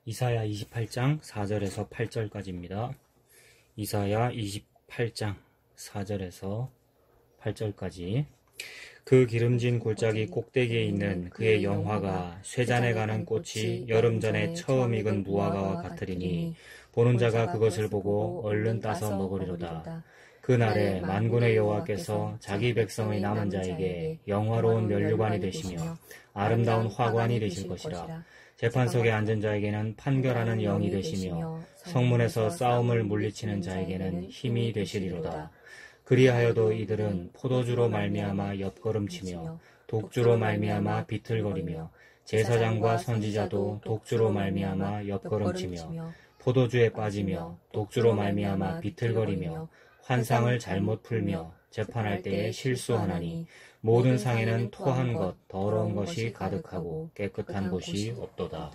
이사야 28장 4절에서 8절까지입니다. 이사야 28장 4절에서 8절까지. 그 기름진 골짜기 꼭대기에 있는 그의 영화가 쇠잔에 가는 꽃이 여름 전에 처음 익은 무화과와 같으리니 보는 자가 그것을 보고 얼른 따서 먹으리로다. 그날에 만군의 여호와께서 자기 백성의 남은 자에게 영화로운 면류관이 되시며 아름다운 화관이 되실 것이라. 재판석에 앉은 자에게는 판결하는 영이 되시며 성문에서 싸움을 물리치는 자에게는 힘이 되시리로다. 그리하여도 이들은 포도주로 말미암아 옆걸음치며 독주로 말미암아 비틀거리며 제사장과 선지자도 독주로 말미암아 옆걸음치며 포도주에 빠지며 독주로 말미암아 비틀거리며 환상을 잘못 풀며 재판할 때에 실수하나니 모든 상에는 토한 것, 더러운 것이 가득하고 깨끗한 곳이 없도다.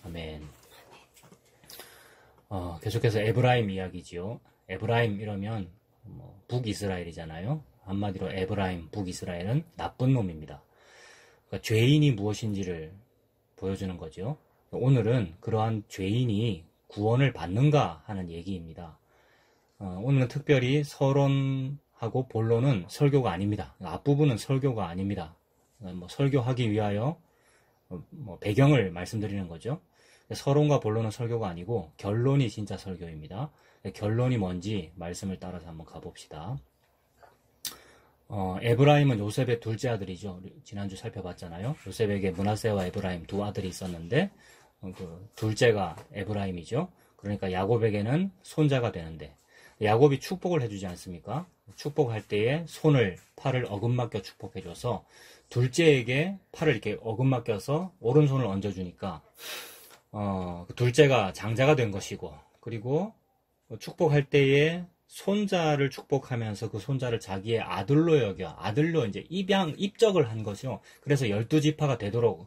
아멘. 계속해서 에브라임 이야기지요. 에브라임 이러면 북이스라엘이잖아요. 한마디로 에브라임, 북이스라엘은 나쁜 놈입니다. 그러니까 죄인이 무엇인지를 보여주는 거죠. 오늘은 그러한 죄인이 구원을 받는가 하는 얘기입니다. 오늘은 특별히 서론하고 본론은 설교가 아닙니다. 앞부분은 설교가 아닙니다. 설교하기 위하여 배경을 말씀드리는 거죠. 서론과 본론은 설교가 아니고 결론이 진짜 설교입니다. 결론이 뭔지 말씀을 따라서 한번 가봅시다. 에브라임은 요셉의 둘째 아들이죠. 지난주 살펴봤잖아요. 요셉에게 므낫세와 에브라임 두 아들이 있었는데 그 둘째가 에브라임이죠. 그러니까 야곱에게는 손자가 되는데 야곱이 축복을 해주지 않습니까? 축복할 때에 팔을 어금맡겨 축복해줘서 둘째에게 팔을 이렇게 어금맡겨서 오른손을 얹어주니까 그 둘째가 장자가 된 것이고, 그리고 축복할 때에 손자를 축복하면서 그 손자를 자기의 아들로 아들로 이제 입적을 한 것이요. 그래서 12지파가 되도록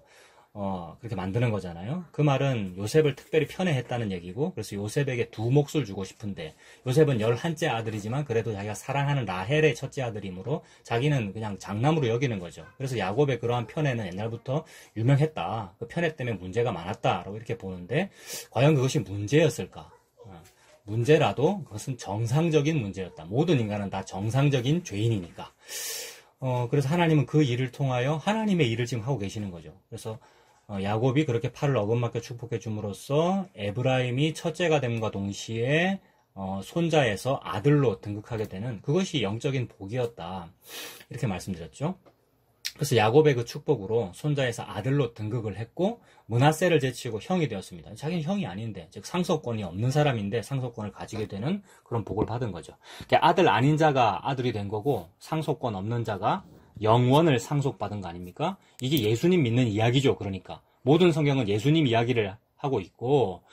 그렇게 만드는 거잖아요. 그 말은 요셉을 특별히 편애했다는 얘기고, 그래서 요셉에게 두 몫을 주고 싶은데, 요셉은 11째 아들이지만 그래도 자기가 사랑하는 라헬의 첫째 아들이므로 자기는 그냥 장남으로 여기는 거죠. 그래서 야곱의 그러한 편애는 옛날부터 유명했다. 그 편애 때문에 문제가 많았다라고 이렇게 보는데, 과연 그것이 문제였을까? 문제라도 그것은 정상적인 문제였다. 모든 인간은 다 정상적인 죄인이니까. 그래서 하나님은 그 일을 통하여 하나님의 일을 지금 하고 계시는 거죠. 그래서 야곱이 그렇게 팔을 어금맞게 축복해 줌으로써 에브라임이 첫째가 됨과 동시에 손자에서 아들로 등극하게 되는, 그것이 영적인 복이었다. 이렇게 말씀드렸죠. 그래서 야곱의 그 축복으로 손자에서 아들로 등극을 했고, 므낫세를 제치고 형이 되었습니다. 자기는 형이 아닌데, 즉 상속권이 없는 사람인데 상속권을 가지게 되는 그런 복을 받은 거죠. 아들 아닌 자가 아들이 된 거고, 상속권 없는 자가 영원을 상속받은 거 아닙니까? 이게 예수님 믿는 이야기죠. 그러니까 모든 성경은 예수님 이야기를 하고 있고,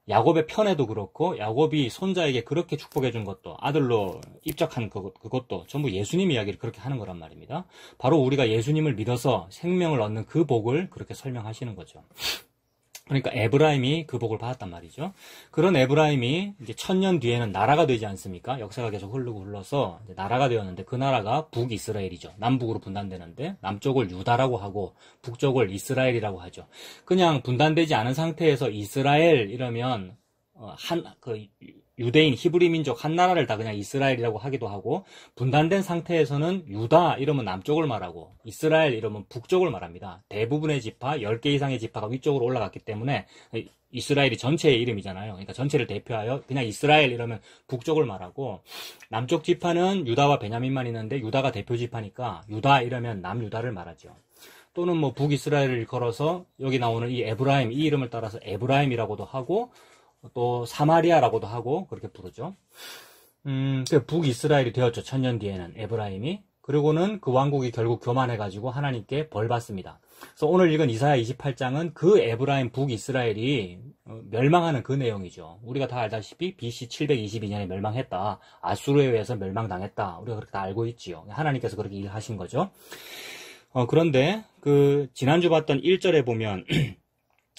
야곱의 편애도 그렇고, 야곱이 손자에게 그렇게 축복해 준 것도, 아들로 입적한 그것도 전부 예수님 이야기를 그렇게 하는 거란 말입니다. 바로 우리가 예수님을 믿어서 생명을 얻는 그 복을 그렇게 설명하시는 거죠. 그러니까 에브라임이 그 복을 받았단 말이죠. 그런 에브라임이 이제 1000년 뒤에는 나라가 되지 않습니까? 역사가 계속 흐르고 흘러서 이제 나라가 되었는데, 그 나라가 북이스라엘이죠. 남북으로 분단되는데, 남쪽을 유다라고 하고 북쪽을 이스라엘이라고 하죠. 그냥 분단되지 않은 상태에서 이스라엘 이러면 유대인, 히브리 민족 한 나라를 다 그냥 이스라엘이라고 하기도 하고, 분단된 상태에서는 유다 이러면 남쪽을 말하고 이스라엘 이러면 북쪽을 말합니다. 대부분의 지파, 10개 이상의 지파가 위쪽으로 올라갔기 때문에 이스라엘이 전체의 이름이잖아요. 그러니까 전체를 대표하여 그냥 이스라엘 이러면 북쪽을 말하고, 남쪽 지파는 유다와 베냐민만 있는데 유다가 대표 지파니까 유다 이러면 남유다를 말하죠. 또는 북이스라엘을 걸어서 여기 나오는 이 에브라임, 이 이름을 따라서 에브라임이라고도 하고, 또 사마리아라고도 하고 그렇게 부르죠. 북이스라엘이 되었죠. 1000년 뒤에는 에브라임이. 그리고는 그 왕국이 결국 교만해가지고 하나님께 벌 받습니다. 그래서 오늘 읽은 이사야 28장은 그 에브라임 북이스라엘이 멸망하는 그 내용이죠. 우리가 다 알다시피 BC 722년에 멸망했다. 아수르에 의해서 멸망당했다. 우리가 그렇게 다 알고 있지요. 하나님께서 그렇게 일하신 거죠. 그런데 지난주 봤던 1절에 보면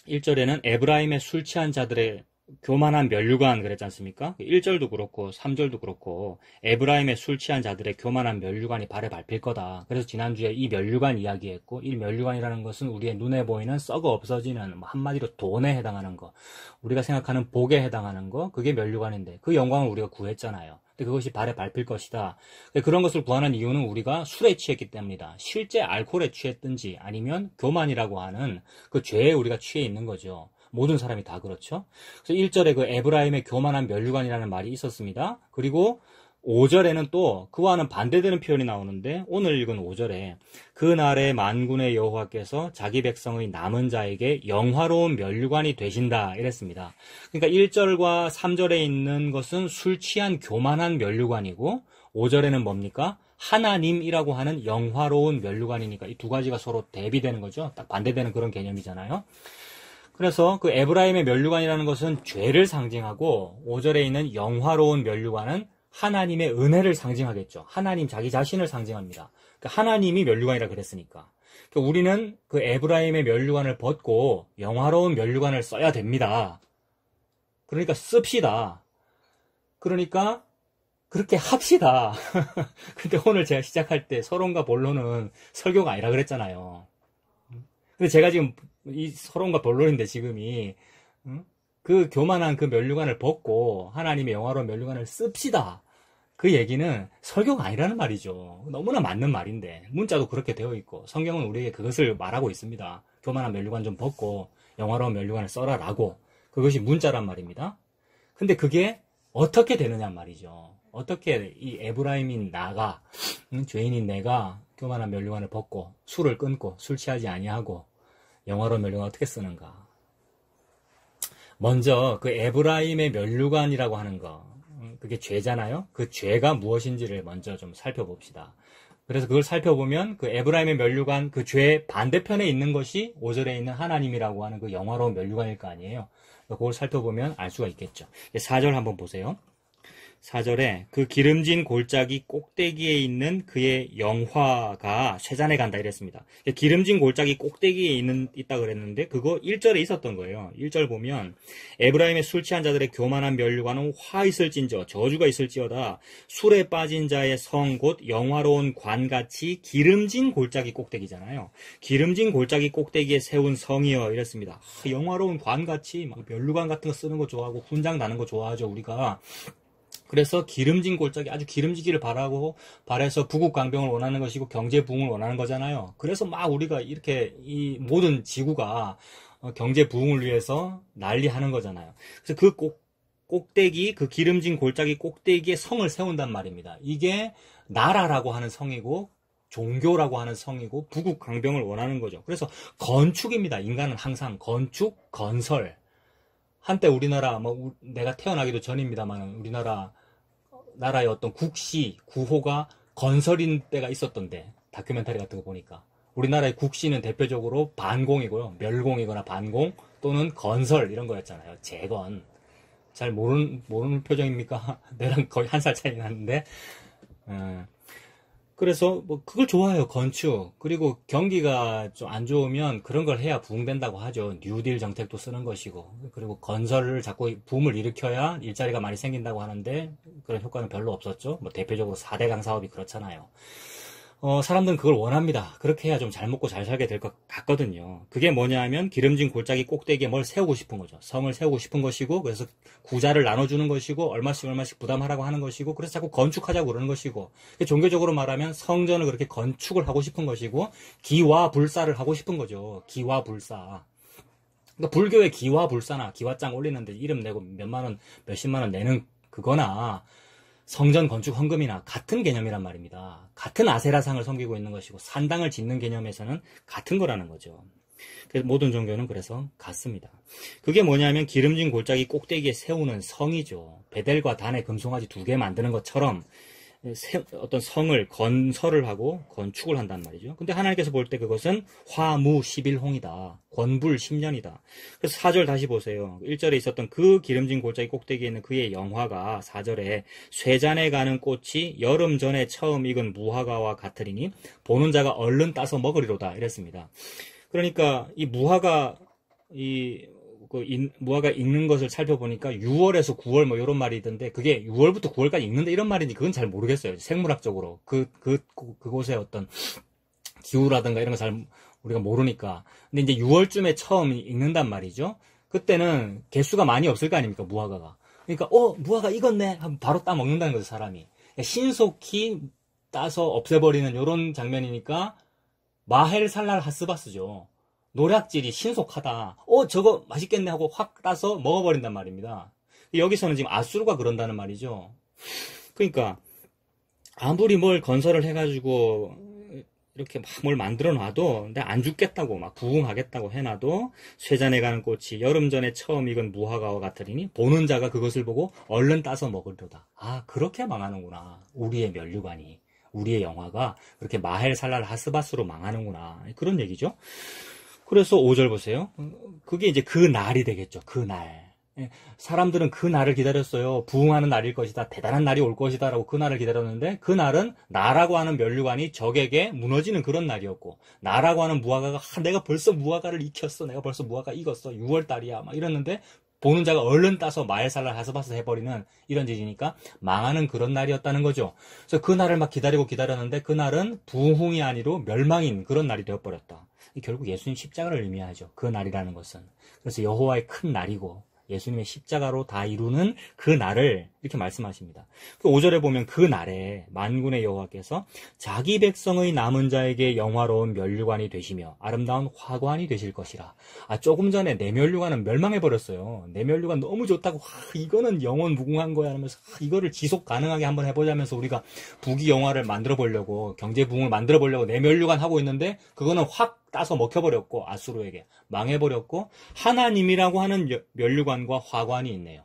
1절에는 에브라임의 술 취한 자들의 교만한 면류관 그랬지 않습니까? 1절도 그렇고 3절도 그렇고 에브라임의 술 취한 자들의 교만한 면류관이 발에 밟힐 거다. 그래서 지난주에 이 면류관 이야기했고, 이 면류관이라는 것은 우리의 눈에 보이는 썩어 없어지는, 한마디로 돈에 해당하는 거, 우리가 생각하는 복에 해당하는 거, 그게 면류관인데 그 영광을 우리가 구했잖아요. 근데 그것이 발에 밟힐 것이다. 그런 것을 구하는 이유는 우리가 술에 취했기 때문이다. 실제 알코올에 취했든지 아니면 교만이라고 하는 그 죄에 우리가 취해 있는 거죠. 모든 사람이 다 그렇죠. 그래서 1절에 그 에브라임의 교만한 면류관이라는 말이 있었습니다. 그리고 5절에는 또 그와는 반대되는 표현이 나오는데, 오늘 읽은 5절에 그날에 만군의 여호와께서 자기 백성의 남은 자에게 영화로운 면류관이 되신다 이랬습니다. 그러니까 1절과 3절에 있는 것은 술 취한 교만한 면류관이고, 5절에는 뭡니까? 하나님이라고 하는 영화로운 면류관이니까 이 두 가지가 서로 대비되는 거죠. 딱 반대되는 그런 개념이잖아요. 그래서 그 에브라임의 면류관이라는 것은 죄를 상징하고, 5절에 있는 영화로운 면류관은 하나님의 은혜를 상징하겠죠. 하나님 자기 자신을 상징합니다. 그러니까 하나님이 면류관이라 그랬으니까. 그러니까 우리는 그 에브라임의 면류관을 벗고 영화로운 면류관을 써야 됩니다. 그러니까 씁시다. 그러니까 그렇게 합시다. 근데 오늘 제가 시작할 때 서론과 본론은 설교가 아니라 그랬잖아요. 근데 제가 지금 이 서론과 본론인데 지금이 그 교만한 그 면류관을 벗고 하나님의 영화로운 면류관을 씁시다. 그 얘기는 설교가 아니라는 말이죠. 너무나 맞는 말인데 문자도 그렇게 되어 있고 성경은 우리에게 그것을 말하고 있습니다. 교만한 면류관 좀 벗고 영화로운 면류관을 써라라고. 그것이 문자란 말입니다. 근데 그게 어떻게 되느냐 말이죠. 어떻게 이 에브라임인 나가, 죄인인 내가 교만한 면류관을 벗고 술을 끊고 술 취하지 아니하고 영화로운 면류관 어떻게 쓰는가. 먼저 그 에브라임의 면류관이라고 하는 거, 그게 죄잖아요. 그 죄가 무엇인지를 먼저 좀 살펴봅시다. 그래서 그걸 살펴보면 그 에브라임의 면류관, 그 죄의 반대편에 있는 것이 5절에 있는 하나님이라고 하는 그 영화로운 면류관일 거 아니에요. 그걸 살펴보면 알 수가 있겠죠. 4절 한번 보세요. 4절에 그 기름진 골짜기 꼭대기에 있는 그의 영화가 쇠잔해 간다 이랬습니다. 기름진 골짜기 꼭대기에 있다 그랬는데 그거 1절에 있었던 거예요. 1절 보면 에브라임의 술 취한 자들의 교만한 면류관은 화 있을진저 저주가 있을지어다. 술에 빠진 자의 성 곧 영화로운 관같이 기름진 골짜기 꼭대기잖아요. 기름진 골짜기 꼭대기에 세운 성이여 이랬습니다. 영화로운 관같이 면류관 같은 거 쓰는 거 좋아하고 훈장 나는 거 좋아하죠 우리가. 그래서 기름진 골짜기 아주 기름지기를 바라서 부국강병을 원하는 것이고 경제 부흥을 원하는 거잖아요. 그래서 막 우리가 이렇게 이 모든 지구가 경제 부흥을 위해서 난리하는 거잖아요. 그래서 그 꼭대기, 그 기름진 골짜기 꼭대기에 성을 세운단 말입니다. 이게 나라라고 하는 성이고 종교라고 하는 성이고 부국강병을 원하는 거죠. 그래서 건축입니다. 인간은 항상 건축, 건설. 한때 우리나라, 내가 태어나기도 전입니다만, 나라의 어떤 국시, 구호가 건설인 때가 있었던데, 다큐멘터리 같은 거 보니까. 우리나라의 국시는 대표적으로 반공이고요. 멸공이거나 반공, 또는 건설, 이런 거였잖아요. 재건. 잘 모르는 표정입니까? 내랑 거의 한 살 차이 나는데. 그래서 그걸 좋아해요. 건축. 그리고 경기가 좀 안 좋으면 그런 걸 해야 부흥된다고 하죠. 뉴딜 정책도 쓰는 것이고. 그리고 건설을 자꾸 붐을 일으켜야 일자리가 많이 생긴다고 하는데 그런 효과는 별로 없었죠. 대표적으로 4대강 사업이 그렇잖아요. 사람들은 그걸 원합니다. 그렇게 해야 좀 잘 먹고 잘 살게 될 것 같거든요. 그게 뭐냐 하면 기름진 골짜기 꼭대기에 뭘 세우고 싶은 거죠. 성을 세우고 싶은 것이고, 그래서 구자를 나눠주는 것이고, 얼마씩 부담하라고 하는 것이고, 그래서 자꾸 건축하자고 그러는 것이고, 종교적으로 말하면 성전을 그렇게 건축을 하고 싶은 것이고, 기와불사를 하고 싶은 거죠. 기와불사. 그러니까 불교의 기와불사나 기와장 올리는데 이름 내고 몇십만 원 내는 그거나, 성전 건축 헌금이나 같은 개념이란 말입니다. 같은 아세라상을 섬기고 있는 것이고 산당을 짓는 개념에서는 같은 거라는 거죠. 그래서 모든 종교는 그래서 같습니다. 그게 뭐냐면 기름진 골짜기 꼭대기에 세우는 성이죠. 베델과 단의 금송아지 2개 만드는 것처럼 어떤 성을 건설을 하고 건축을 한단 말이죠. 근데 하나님께서 볼 때 그것은 화무 11홍이다. 권불 10년이다. 그래서 4절 다시 보세요. 1절에 있었던 그 기름진 골짜기 꼭대기에 있는 그의 영화가 4절에 쇠잔에 가는 꽃이 여름 전에 처음 익은 무화과와 같으리니 보는 자가 얼른 따서 먹으리로다 이랬습니다. 그러니까 이 무화과 이 무화과 익는 것을 살펴보니까 6월에서 9월 뭐 이런 말이 있던데 그게 6월부터 9월까지 익는다 이런 말인지 그건 잘 모르겠어요. 생물학적으로. 그곳의 어떤 기후라든가 이런 거 잘 우리가 모르니까. 근데 이제 6월쯤에 처음 익는단 말이죠. 그때는 개수가 많이 없을 거 아닙니까, 무화과가. 그러니까, 무화과 익었네. 하면 바로 따 먹는다는 거죠, 사람이. 신속히 따서 없애버리는 이런 장면이니까, 마헬살랄 하스바스죠. 노략질이 신속하다. 저거 맛있겠네 하고 확 따서 먹어버린단 말입니다. 여기서는 지금 아수르가 그런다는 말이죠. 그러니까, 아무리 뭘 건설을 해가지고, 이렇게 막 뭘 만들어 놔도 근데 안 죽겠다고 막 부흥하겠다고 해놔도 쇠잔에 가는 꽃이 여름 전에 처음 익은 무화과와 같으리니 보는 자가 그것을 보고 얼른 따서 먹을도다. 그렇게 망하는구나. 우리의 면류관이, 우리의 영화가 그렇게 마헬살랄 하스바스로 망하는구나. 그런 얘기죠. 그래서 5절 보세요. 그게 이제 그 날이 되겠죠. 그 날. 사람들은 그 날을 기다렸어요. 부흥하는 날일 것이다. 대단한 날이 올 것이다. 라고 그 날을 기다렸는데 그 날은 나라고 하는 면류관이 적에게 무너지는 그런 날이었고 나라고 하는 무화과가 내가 벌써 무화과를 익혔어. 내가 벌써 무화과 익었어. 6월달이야. 막 이랬는데 보는 자가 얼른 따서 마엘살랄 하스바스 해버리는 이런 짓이니까 망하는 그런 날이었다는 거죠. 그래서 그 날을 막 기다렸는데 그 날은 부흥이 아니로 멸망인 그런 날이 되어버렸다. 결국 예수님 십자가를 의미하죠. 그 날이라는 것은. 그래서 여호와의 큰 날이고 예수님의 십자가로 다 이루는 그 날을 이렇게 말씀하십니다. 5절에 보면 그 날에 만군의 여호와께서 자기 백성의 남은 자에게 영화로운 면류관이 되시며 아름다운 화관이 되실 것이라. 조금 전에 내 면류관은 멸망해버렸어요. 내 면류관 너무 좋다고 이거는 영원 무궁한 거야 하면서 이거를 지속 가능하게 한번 해보자면서 우리가 부귀영화를 만들어 보려고 경제 부흥을 만들어 보려고 내 면류관 하고 있는데 그거는 확 따서 먹혀버렸고 아수르에게 망해버렸고 하나님이라고 하는 면류관과 화관이 있네요.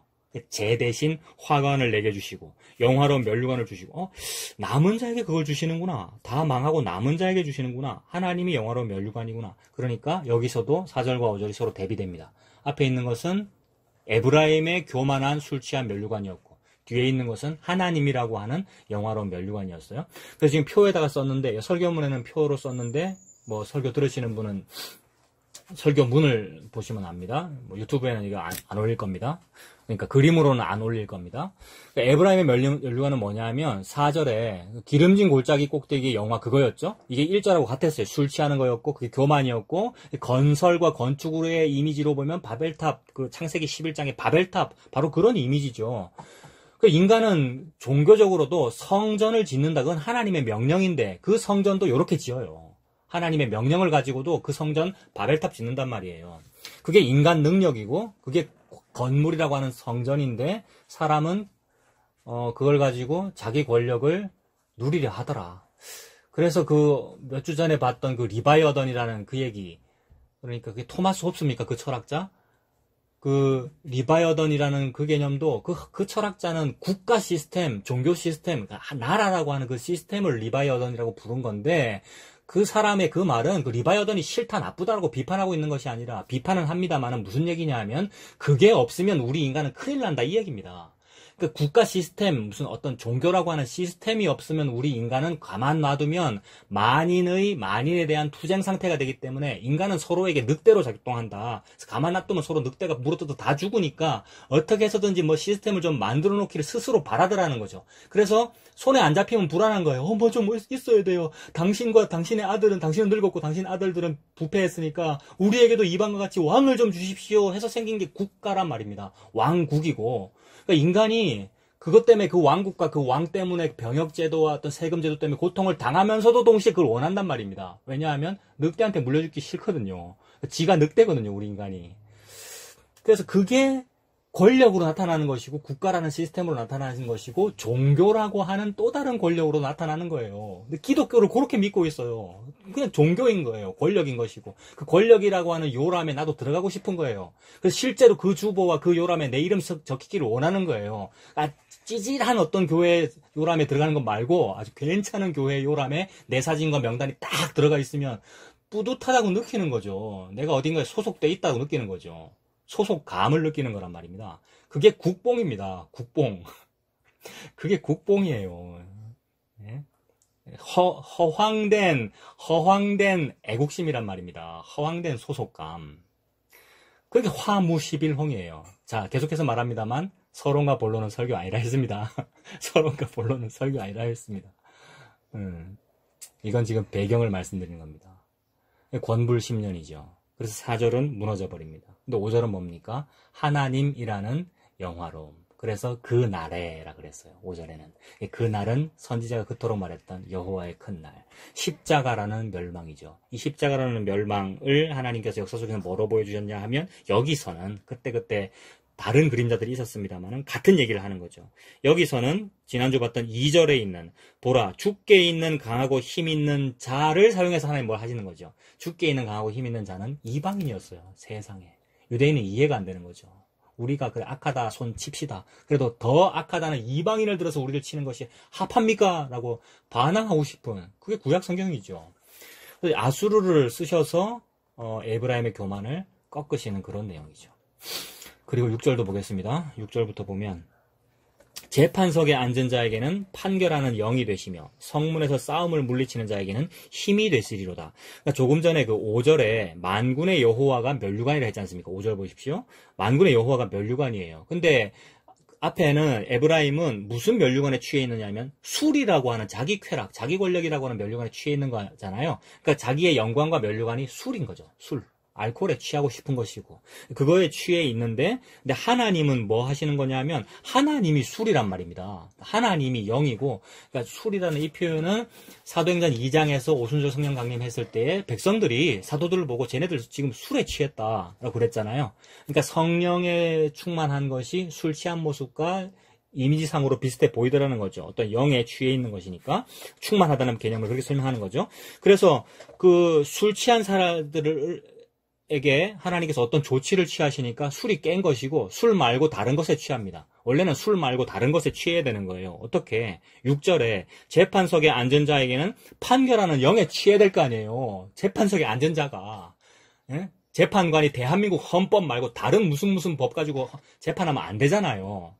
제 대신 화관을 내게 주시고 영화로운 면류관을 주시고 남은 자에게 그걸 주시는구나. 다 망하고 남은 자에게 주시는구나. 하나님이 영화로운 면류관이구나. 그러니까 여기서도 4절과 5절이 서로 대비됩니다. 앞에 있는 것은 에브라임의 교만한 술 취한 면류관이었고 뒤에 있는 것은 하나님이라고 하는 영화로운 면류관이었어요. 그래서 지금 표에다가 썼는데 설교문에는 표로 썼는데 뭐 설교 들으시는 분은 설교문을 보시면 압니다. 유튜브에는 이거 안 올릴 겁니다. 그러니까 그림으로는 안 올릴 겁니다. 그러니까 에브라임의 면류관은 뭐냐면 4절에 기름진 골짜기 꼭대기 영화 그거였죠. 이게 1절하고 같았어요. 술 취하는 거였고 그게 교만이었고 건설과 건축의 이미지로 보면 바벨탑, 그 창세기 11장의 바벨탑 바로 그런 이미지죠. 그 인간은 종교적으로도 성전을 짓는다. 그건 하나님의 명령인데 그 성전도 이렇게 지어요. 하나님의 명령을 가지고도 그 성전 바벨탑 짓는단 말이에요. 그게 인간 능력이고 그게 건물이라고 하는 성전인데 사람은 그걸 가지고 자기 권력을 누리려 하더라. 그래서 그 몇 주 전에 봤던 그 리바이어던이라는 그 얘기, 그러니까 그게 토마스 홉스입니까? 그 철학자? 그 리바이어던이라는 그 개념도 그 철학자는 국가 시스템, 종교 시스템, 나라라고 하는 그 시스템을 리바이어던이라고 부른 건데 그 사람의 그 말은 그 리바이어던이 싫다 나쁘다라고 비판하고 있는 것이 아니라 비판은 합니다만은 무슨 얘기냐 하면 그게 없으면 우리 인간은 큰일 난다 이 얘기입니다. 그 국가 시스템, 무슨 어떤 종교라고 하는 시스템이 없으면 우리 인간은 가만 놔두면 만인에 대한 투쟁 상태가 되기 때문에 인간은 서로에게 늑대로 작동한다. 그래서 가만 놔두면 서로 늑대가 물어뜯어 다 죽으니까 어떻게 해서든지 뭐 시스템을 좀 만들어 놓기를 스스로 바라더라는 거죠. 그래서 손에 안 잡히면 불안한 거예요. 뭐 좀 있어야 돼요. 당신과 당신의 아들은, 당신은 늙었고 당신 아들들은 부패했으니까 우리에게도 이방과 같이 왕을 좀 주십시오 해서 생긴 게 국가란 말입니다. 왕국이고. 그러니까 인간이 그것 때문에 그 왕국과 그 왕 때문에 병역제도와 어떤 세금제도 때문에 고통을 당하면서도 동시에 그걸 원한단 말입니다. 왜냐하면 늑대한테 물려주기 싫거든요. 지가 늑대거든요, 우리 인간이. 그래서 그게 권력으로 나타나는 것이고 국가라는 시스템으로 나타나는 것이고 종교라고 하는 또 다른 권력으로 나타나는 거예요. 근데 기독교를 그렇게 믿고 있어요. 그냥 종교인 거예요. 권력인 것이고 그 권력이라고 하는 요람에 나도 들어가고 싶은 거예요. 그래서 실제로 그 주보와 그 요람에 내 이름 적히기를 원하는 거예요. 찌질한 어떤 교회 요람에 들어가는 것 말고 아주 괜찮은 교회 요람에 내 사진과 명단이 딱 들어가 있으면 뿌듯하다고 느끼는 거죠. 내가 어딘가에 소속돼 있다고 느끼는 거죠. 소속감을 느끼는 거란 말입니다. 그게 국뽕입니다. 국뽕. 그게 국뽕이에요. 네? 허황된 애국심이란 말입니다. 허황된 소속감. 그게 화무십일홍이에요. 자, 계속해서 말합니다만 서론과 본론은 설교 아니라 했습니다. 서론과 본론은 설교 아니라 했습니다. 이건 지금 배경을 말씀드리는 겁니다. 권불 10년이죠. 그래서 4절은 무너져 버립니다. 근데 5절은 뭡니까? 하나님이라는 영화로움. 그래서 그 날에라 그랬어요. 5절에는. 그 날은 선지자가 그토록 말했던 여호와의 큰 날. 십자가라는 멸망이죠. 이 십자가라는 멸망을 하나님께서 역사 속에서 뭐로 보여주셨냐 하면 여기서는 그때 다른 그림자들이 있었습니다만은 같은 얘기를 하는 거죠. 여기서는 지난주 봤던 2절에 있는 보라 주께 있는 강하고 힘 있는 자를 사용해서 하나님 뭘 하시는 거죠. 주께 있는 강하고 힘 있는 자는 이방인이었어요. 세상에. 유대인은 이해가 안 되는 거죠. 우리가 그래 악하다 손 칩시다. 그래도 더 악하다는 이방인을 들어서 우리를 치는 것이 합합니까? 라고 반항하고 싶은 그게 구약 성경이죠. 아수르를 쓰셔서 에브라임의 교만을 꺾으시는 그런 내용이죠. 그리고 6절도 보겠습니다. 6절부터 보면 재판석에 앉은 자에게는 판결하는 영이 되시며 성문에서 싸움을 물리치는 자에게는 힘이 되시리로다. 그러니까 조금 전에 그 5절에 만군의 여호와가 멸류관이라 했지 않습니까? 5절 보십시오. 만군의 여호와가 멸류관이에요. 근데 앞에는 에브라임은 무슨 멸류관에 취해 있느냐면 술이라고 하는 자기 쾌락, 자기 권력이라고 하는 멸류관에 취해 있는 거잖아요. 그러니까 자기의 영광과 멸류관이 술인 거죠. 술. 알코올에 취하고 싶은 것이고 그거에 취해 있는데 근데 하나님은 뭐 하시는 거냐면 하나님이 술이란 말입니다. 하나님이 영이고 그러니까 술이라는 이 표현은 사도행전 2장에서 오순절 성령 강림했을 때에 백성들이 사도들을 보고 쟤네들 지금 술에 취했다라고 그랬잖아요. 그러니까 성령에 충만한 것이 술 취한 모습과 이미지상으로 비슷해 보이더라는 거죠. 어떤 영에 취해 있는 것이니까 충만하다는 개념을 그렇게 설명하는 거죠. 그래서 그 술 취한 사람들을 에게 하나님께서 어떤 조치를 취하시니까 술이 깬 것이고 술 말고 다른 것에 취합니다. 원래는 술 말고 다른 것에 취해야 되는 거예요. 어떻게? 6절에 재판석에 앉은 자에게는 판결하는 영에 취해야 될 거 아니에요. 재판석에 앉은 자가 재판관이 대한민국 헌법 말고 다른 무슨 법 가지고 재판하면 안 되잖아요.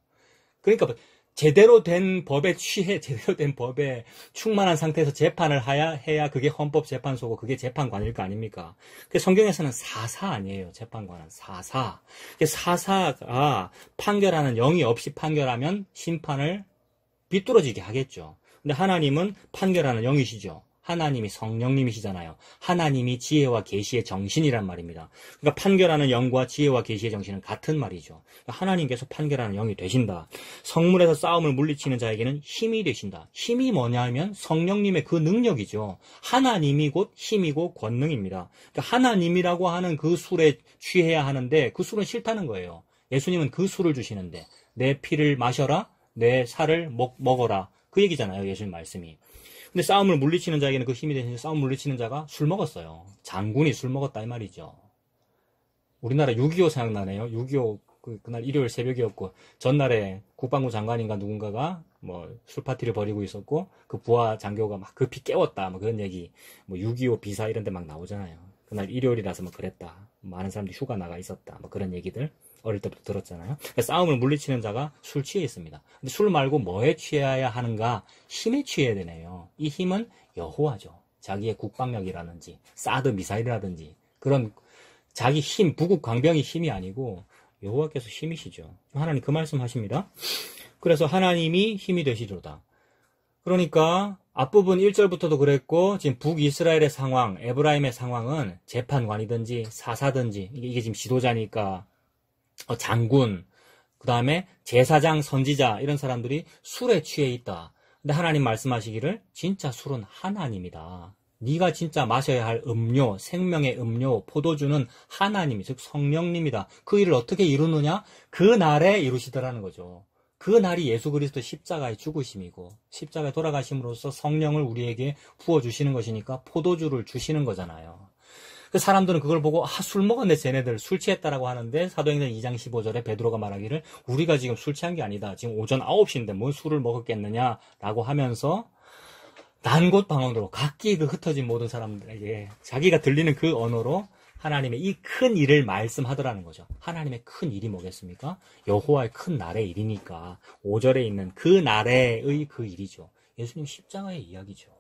그러니까 제대로 된 법에 취해 제대로 된 법에 충만한 상태에서 재판을 해야 그게 헌법재판소고 그게 재판관일 거 아닙니까? 성경에서는 사사 아니에요. 재판관은 사사. 사사가 판결하는 영이 없이 판결하면 심판을 비뚤어지게 하겠죠. 근데 하나님은 판결하는 영이시죠. 하나님이 성령님이시잖아요. 하나님이 지혜와 계시의 정신이란 말입니다. 그러니까 판결하는 영과 지혜와 계시의 정신은 같은 말이죠. 그러니까 하나님께서 판결하는 영이 되신다. 성문에서 싸움을 물리치는 자에게는 힘이 되신다. 힘이 뭐냐면 성령님의 그 능력이죠. 하나님이 곧 힘이고 권능입니다. 그러니까 하나님이라고 하는 그 술에 취해야 하는데 그 술은 싫다는 거예요. 예수님은 그 술을 주시는데 내 피를 마셔라, 내 살을 먹어라. 그 얘기잖아요. 예수님 말씀이. 근데 싸움을 물리치는 자에게는 그 힘이 되시는데 싸움 물리치는 자가 술 먹었어요. 장군이 술 먹었다 이 말이죠. 우리나라 6.25 생각나네요. 6.25 그날 일요일 새벽이었고 전날에 국방부 장관인가 누군가가 뭐 술 파티를 벌이고 있었고 그 부하 장교가 막 급히 깨웠다 뭐 그런 얘기 뭐 6.25 비사 이런 데 막 나오잖아요. 그날 일요일이라서 뭐 그랬다. 많은 사람들이 휴가 나가 있었다. 뭐 그런 얘기들 어릴 때부터 들었잖아요. 그러니까 싸움을 물리치는 자가 술 취해 있습니다. 근데 술 말고 뭐에 취해야 하는가? 힘에 취해야 되네요. 이 힘은 여호와죠. 자기의 국방력이라든지 사드 미사일이라든지 그런 자기 힘, 부국 강병이 힘이 아니고 여호와께서 힘이시죠. 하나님 그 말씀 하십니다. 그래서 하나님이 힘이 되시리로다. 그러니까 앞부분 1절부터도 그랬고 지금 북이스라엘의 상황, 에브라임의 상황은 재판관이든지 사사든지 이게 지금 지도자니까 장군, 그 다음에 제사장, 선지자 이런 사람들이 술에 취해 있다. 근데 하나님 말씀하시기를 진짜 술은 하나님이다. 네가 진짜 마셔야 할 음료, 생명의 음료, 포도주는 하나님이 즉 성령님이다. 그 일을 어떻게 이루느냐? 그 날에 이루시더라는 거죠. 그 날이 예수 그리스도 십자가의 죽으심이고 십자가에 돌아가심으로써 성령을 우리에게 부어주시는 것이니까 포도주를 주시는 거잖아요. 그 사람들은 그걸 보고 술 먹었네 쟤네들 술 취했다라고 하는데 사도행전 2장 15절에 베드로가 말하기를 우리가 지금 술 취한 게 아니다. 지금 오전 9시인데 뭔 술을 먹었겠느냐라고 하면서 난곳방언으로 각기 그 흩어진 모든 사람들에게 자기가 들리는 그 언어로 하나님의 이 큰 일을 말씀하더라는 거죠. 하나님의 큰 일이 뭐겠습니까? 여호와의 큰 날의 일이니까 5절에 있는 그 날의 그 일이죠. 예수님 십자가의 이야기죠.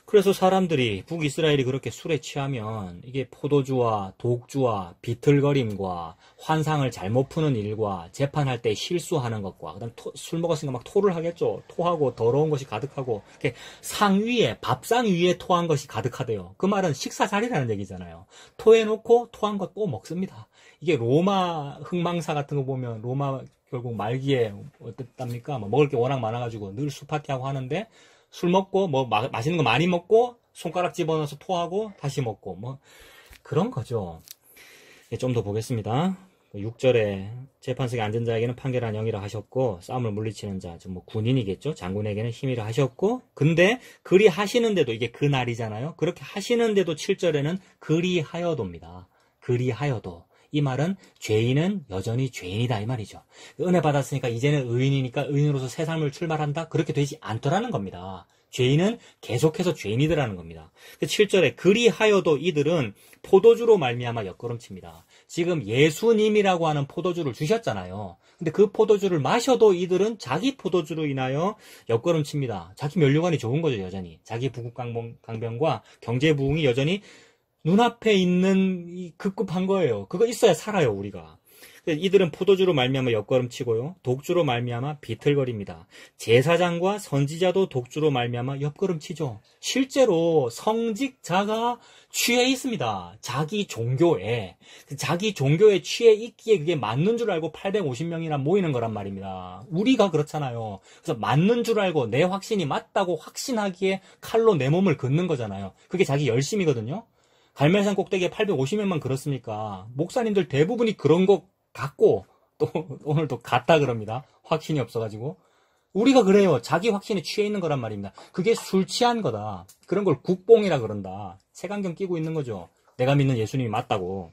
그래서 사람들이 북이스라엘이 그렇게 술에 취하면 이게 포도주와 독주와 비틀거림과 환상을 잘못 푸는 일과 재판할 때 실수하는 것과 그다음 술 먹었으니까 막 토를 하겠죠. 토하고 더러운 것이 가득하고 이렇게 상 위에 밥상 위에 토한 것이 가득하대요. 그 말은 식사 자리라는 얘기잖아요. 토해놓고 토한 것 또 먹습니다. 이게 로마 흥망사 같은 거 보면 로마 결국 말기에 어땠답니까? 먹을 게 워낙 많아가지고 늘 술파티하고 하는데 술 먹고 뭐 맛있는 거 많이 먹고 손가락 집어넣어서 토하고 다시 먹고 뭐 그런 거죠. 좀 더 보겠습니다. 6절에 재판석에 앉은 자에게는 판결한 영이라 하셨고 싸움을 물리치는 자, 뭐 군인이겠죠. 장군에게는 힘이라 하셨고 근데 그리 하시는데도 이게 그 날이잖아요. 그렇게 하시는데도 7절에는 그리하여도입니다. 그리하여도 이 말은 죄인은 여전히 죄인이다 이 말이죠. 은혜 받았으니까 이제는 의인이니까 의인으로서 새 삶을 출발한다? 그렇게 되지 않더라는 겁니다. 죄인은 계속해서 죄인이더라는 겁니다. 7절에 그리하여도 이들은 포도주로 말미암아 옆걸음칩니다. 지금 예수님이라고 하는 포도주를 주셨잖아요. 근데 그 포도주를 마셔도 이들은 자기 포도주로 인하여 옆걸음칩니다. 자기 면류관이 좋은 거죠, 여전히. 자기 부국강병과 경제부흥이 여전히 눈앞에 있는 이 급급한 거예요. 그거 있어야 살아요, 우리가. 이들은 포도주로 말미암아 옆걸음치고요. 독주로 말미암아 비틀거립니다. 제사장과 선지자도 독주로 말미암아 옆걸음치죠. 실제로 성직자가 취해 있습니다. 자기 종교에 취해 있기에 그게 맞는 줄 알고 850명이나 모이는 거란 말입니다. 우리가 그렇잖아요. 그래서 맞는 줄 알고 내 확신이 맞다고 확신하기에 칼로 내 몸을 긋는 거잖아요. 그게 자기 열심이거든요. 갈멜산 꼭대기에 850명만 그렇습니까? 목사님들 대부분이 그런 거 같고 또 오늘도 같다 그럽니다. 확신이 없어가지고. 우리가 그래요. 자기 확신에 취해 있는 거란 말입니다. 그게 술 취한 거다. 그런 걸 국뽕이라 그런다. 색안경 끼고 있는 거죠. 내가 믿는 예수님이 맞다고.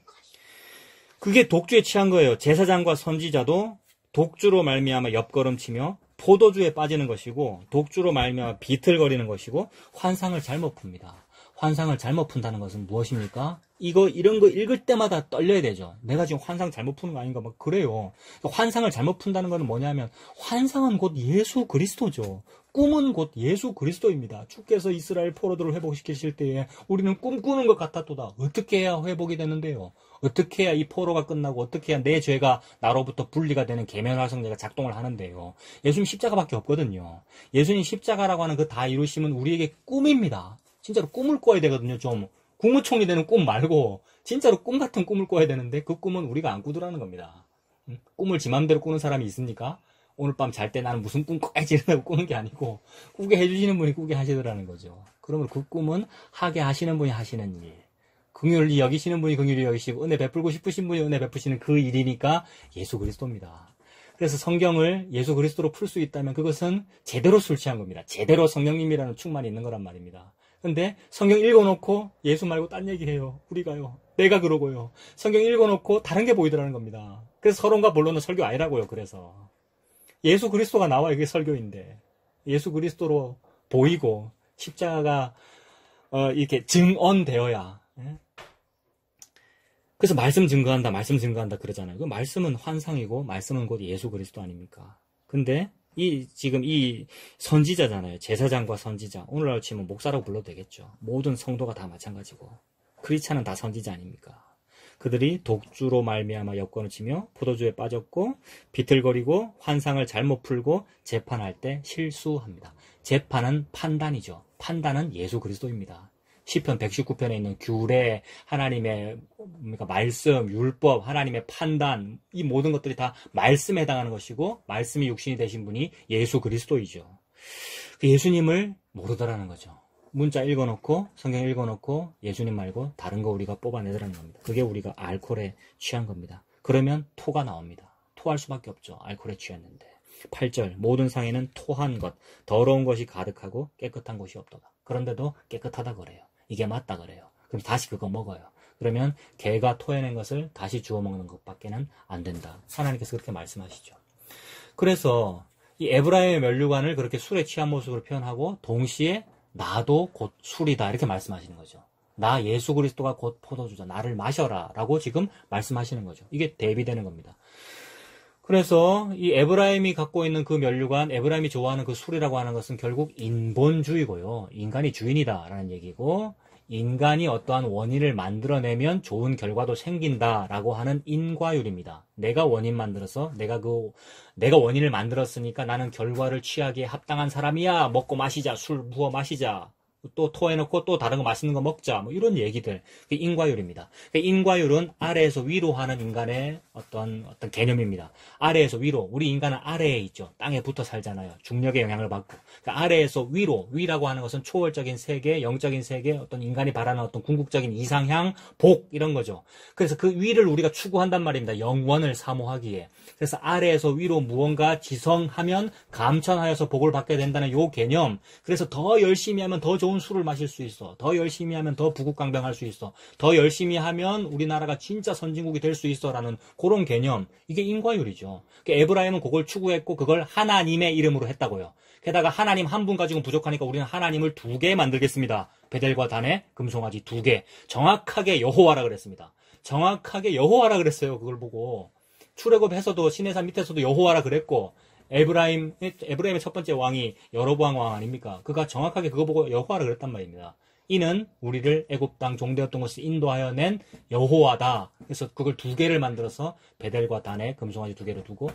그게 독주에 취한 거예요. 제사장과 선지자도 독주로 말미암아 옆걸음치며 포도주에 빠지는 것이고 독주로 말미암아 비틀거리는 것이고 환상을 잘못 풉니다. 환상을 잘못 푼다는 것은 무엇입니까? 이런 거 읽을 때마다 떨려야 되죠. 내가 지금 환상 잘못 푸는 거 아닌가 막 그래요. 환상을 잘못 푼다는 것은 뭐냐면 환상은 곧 예수 그리스도죠. 꿈은 곧 예수 그리스도입니다. 주께서 이스라엘 포로들을 회복시키실 때에 우리는 꿈꾸는 것 같았도다. 어떻게 해야 회복이 되는데요? 어떻게 해야 이 포로가 끝나고 어떻게 해야 내 죄가 나로부터 분리가 되는 계면활성제가 작동을 하는데요? 예수님 십자가밖에 없거든요. 예수님 십자가라고 하는 그 다 이루심은 우리에게 꿈입니다. 진짜로 꿈을 꿔야 되거든요. 좀 국무총리 되는 꿈 말고 진짜로 꿈 같은 꿈을 꿔야 되는데 그 꿈은 우리가 안 꾸더라는 겁니다. 꿈을 지 맘대로 꾸는 사람이 있습니까? 오늘 밤 잘 때 나는 무슨 꿈 꿔야지 이러고 꾸는 게 아니고 꾸게 해주시는 분이 꾸게 하시더라는 거죠. 그러면 그 꿈은 하게 하시는 분이 하시는 일, 긍휼히 여기시는 분이 긍휼히 여기시고 은혜 베풀고 싶으신 분이 은혜 베푸시는 그 일이니까 예수 그리스도입니다. 그래서 성경을 예수 그리스도로 풀 수 있다면 그것은 제대로 술 취한 겁니다. 제대로 성령님이라는 충만이 있는 거란 말입니다. 근데 성경 읽어놓고 예수 말고 딴 얘기해요. 우리가요. 내가 그러고요. 성경 읽어놓고 다른 게 보이더라는 겁니다. 그래서 서론과 본론은 설교 아니라고요. 그래서 예수 그리스도가 나와 이게 설교인데 예수 그리스도로 보이고 십자가가 이렇게 증언되어야. 그래서 말씀 증거한다 그러잖아요. 그 말씀은 환상이고 말씀은 곧 예수 그리스도 아닙니까? 근데 지금 이 선지자잖아요. 제사장과 선지자. 오늘날 치면 목사라고 불러도 되겠죠. 모든 성도가 다 마찬가지고. 크리스찬은 다 선지자 아닙니까? 그들이 독주로 말미암아 엮어을 치며 포도주에 빠졌고 비틀거리고 환상을 잘못 풀고 재판할 때 실수합니다. 재판은 판단이죠. 판단은 예수 그리스도입니다. 시편 119편에 있는 규례, 하나님의 말씀, 율법, 하나님의 판단, 이 모든 것들이 다 말씀에 해당하는 것이고 말씀이 육신이 되신 분이 예수 그리스도이죠. 그 예수님을 모르더라는 거죠. 문자 읽어놓고 성경 읽어놓고 예수님 말고 다른 거 우리가 뽑아내더라는 겁니다. 그게 우리가 알코올에 취한 겁니다. 그러면 토가 나옵니다. 토할 수밖에 없죠. 알코올에 취했는데. 8절 모든 상에는 토한 것, 더러운 것이 가득하고 깨끗한 곳이 없도다. 그런데도 깨끗하다 그래요. 이게 맞다 그래요. 그럼 다시 그거 먹어요. 그러면 개가 토해낸 것을 다시 주워 먹는 것밖에는 안 된다. 하나님께서 그렇게 말씀하시죠. 그래서 이 에브라임의 면류관을 그렇게 술에 취한 모습으로 표현하고 동시에 나도 곧 술이다 이렇게 말씀하시는 거죠. 나 예수 그리스도가 곧 포도주다. 나를 마셔라 라고 지금 말씀하시는 거죠. 이게 대비되는 겁니다. 그래서 이 에브라임이 갖고 있는 그 면류관, 에브라임이 좋아하는 그 술이라고 하는 것은 결국 인본주의고요. 인간이 주인이다라는 얘기고, 인간이 어떠한 원인을 만들어내면 좋은 결과도 생긴다라고 하는 인과율입니다. 내가 원인 만들어서 내가 원인을 만들었으니까 나는 결과를 취하기에 합당한 사람이야. 먹고 마시자, 술 부어 마시자. 또 토해놓고 또 다른 거 맛있는 거 먹자. 뭐 이런 얘기들. 그게 인과율입니다. 인과율은 아래에서 위로 하는 인간의 어떤 개념입니다. 아래에서 위로. 우리 인간은 아래에 있죠. 땅에 붙어 살잖아요. 중력의 영향을 받고. 그러니까 아래에서 위로. 위라고 하는 것은 초월적인 세계, 영적인 세계, 어떤 인간이 바라는 어떤 궁극적인 이상향, 복 이런 거죠. 그래서 그 위를 우리가 추구한단 말입니다. 영원을 사모하기에. 그래서 아래에서 위로 무언가 지성하면 감천하여서 복을 받게 된다는 요 개념. 그래서 더 열심히 하면 더 좋은 술을 마실 수 있어. 더 열심히 하면 더 부국강병할 수 있어. 더 열심히 하면 우리나라가 진짜 선진국이 될 수 있어. 라는 그런 개념. 이게 인과율이죠. 에브라임은 그걸 추구했고 그걸 하나님의 이름으로 했다고요. 게다가 하나님 한 분 가지고는 부족하니까 우리는 하나님을 2개 만들겠습니다. 베델과 단의 금송아지 2개. 정확하게 여호와라 그랬습니다. 정확하게 여호와라 그랬어요. 그걸 보고. 출애굽에서도 시내산 밑에서도 여호와라 그랬고, 에브라임의 첫 번째 왕이 여로보암 왕 아닙니까? 그가 정확하게 그거 보고 여호와라 그랬단 말입니다. 이는 우리를 애굽 땅 종되었던 것을 인도하여 낸 여호와다. 그래서 그걸 2개를 만들어서 베델과 단에 금송아지 2개를 두고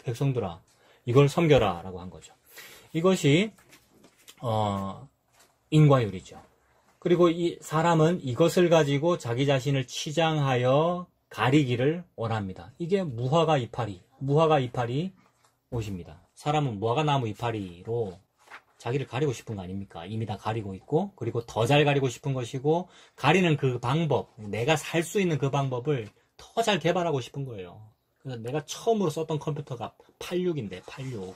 백성들아 이걸 섬겨라 라고 한 거죠. 이것이 인과율이죠. 그리고 이 사람은 이것을 가지고 자기 자신을 치장하여 가리기를 원합니다. 이게 무화과 이파리 옷입니다. 사람은 무화과 나무 이파리로 자기를 가리고 싶은 거 아닙니까? 이미 다 가리고 있고, 그리고 더 잘 가리고 싶은 것이고, 가리는 그 방법, 내가 살 수 있는 그 방법을 더 잘 개발하고 싶은 거예요. 그래서 내가 처음으로 썼던 컴퓨터가 86인데, 86.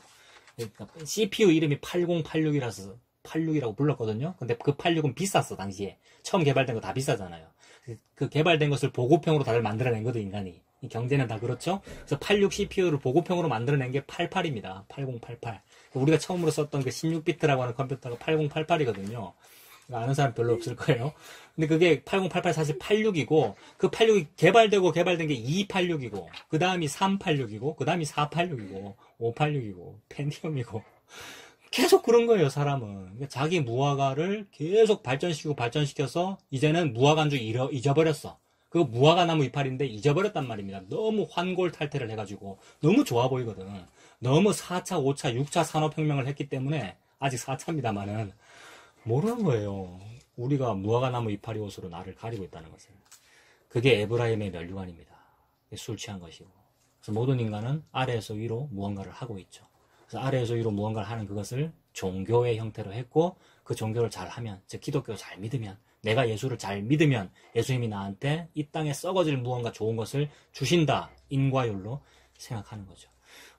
그러니까 CPU 이름이 8086이라서 86이라고 불렀거든요. 근데 그 86은 비쌌어, 당시에. 처음 개발된 거 다 비싸잖아요. 그 개발된 것을 보급형으로 다들 만들어낸 거든, 인간이. 이 경제는 다 그렇죠? 그래서 86 CPU를 보급형으로 만들어낸 게 88입니다. 8088. 우리가 처음으로 썼던 그 16비트라고 하는 컴퓨터가 8088이거든요. 아는 사람 별로 없을 거예요. 근데 그게 8088 사실 86이고, 그 86이 개발된 게 286이고, 그 다음이 386이고, 그 다음이 486이고, 586이고, 펜티엄이고. 계속 그런 거예요, 사람은. 자기 무화과를 계속 발전시켜서 이제는 무화과인 줄 잊어버렸어. 그거 무화과 나무 이파리인데 잊어버렸단 말입니다. 너무 환골탈태를 해가지고 너무 좋아 보이거든. 너무 4차, 5차, 6차 산업혁명을 했기 때문에 아직 4차입니다만은 모르는 거예요. 우리가 무화과 나무 이파리 옷으로 나를 가리고 있다는 것을. 그게 에브라임의 면류관입니다. 술 취한 것이고. 그래서 모든 인간은 아래에서 위로 무언가를 하고 있죠. 그래서 아래에서 위로 무언가를 하는 그것을 종교의 형태로 했고, 그 종교를 잘 하면, 즉 기독교를 잘 믿으면, 내가 예수를 잘 믿으면 예수님이 나한테 이 땅에 썩어질 무언가 좋은 것을 주신다. 인과율로 생각하는 거죠.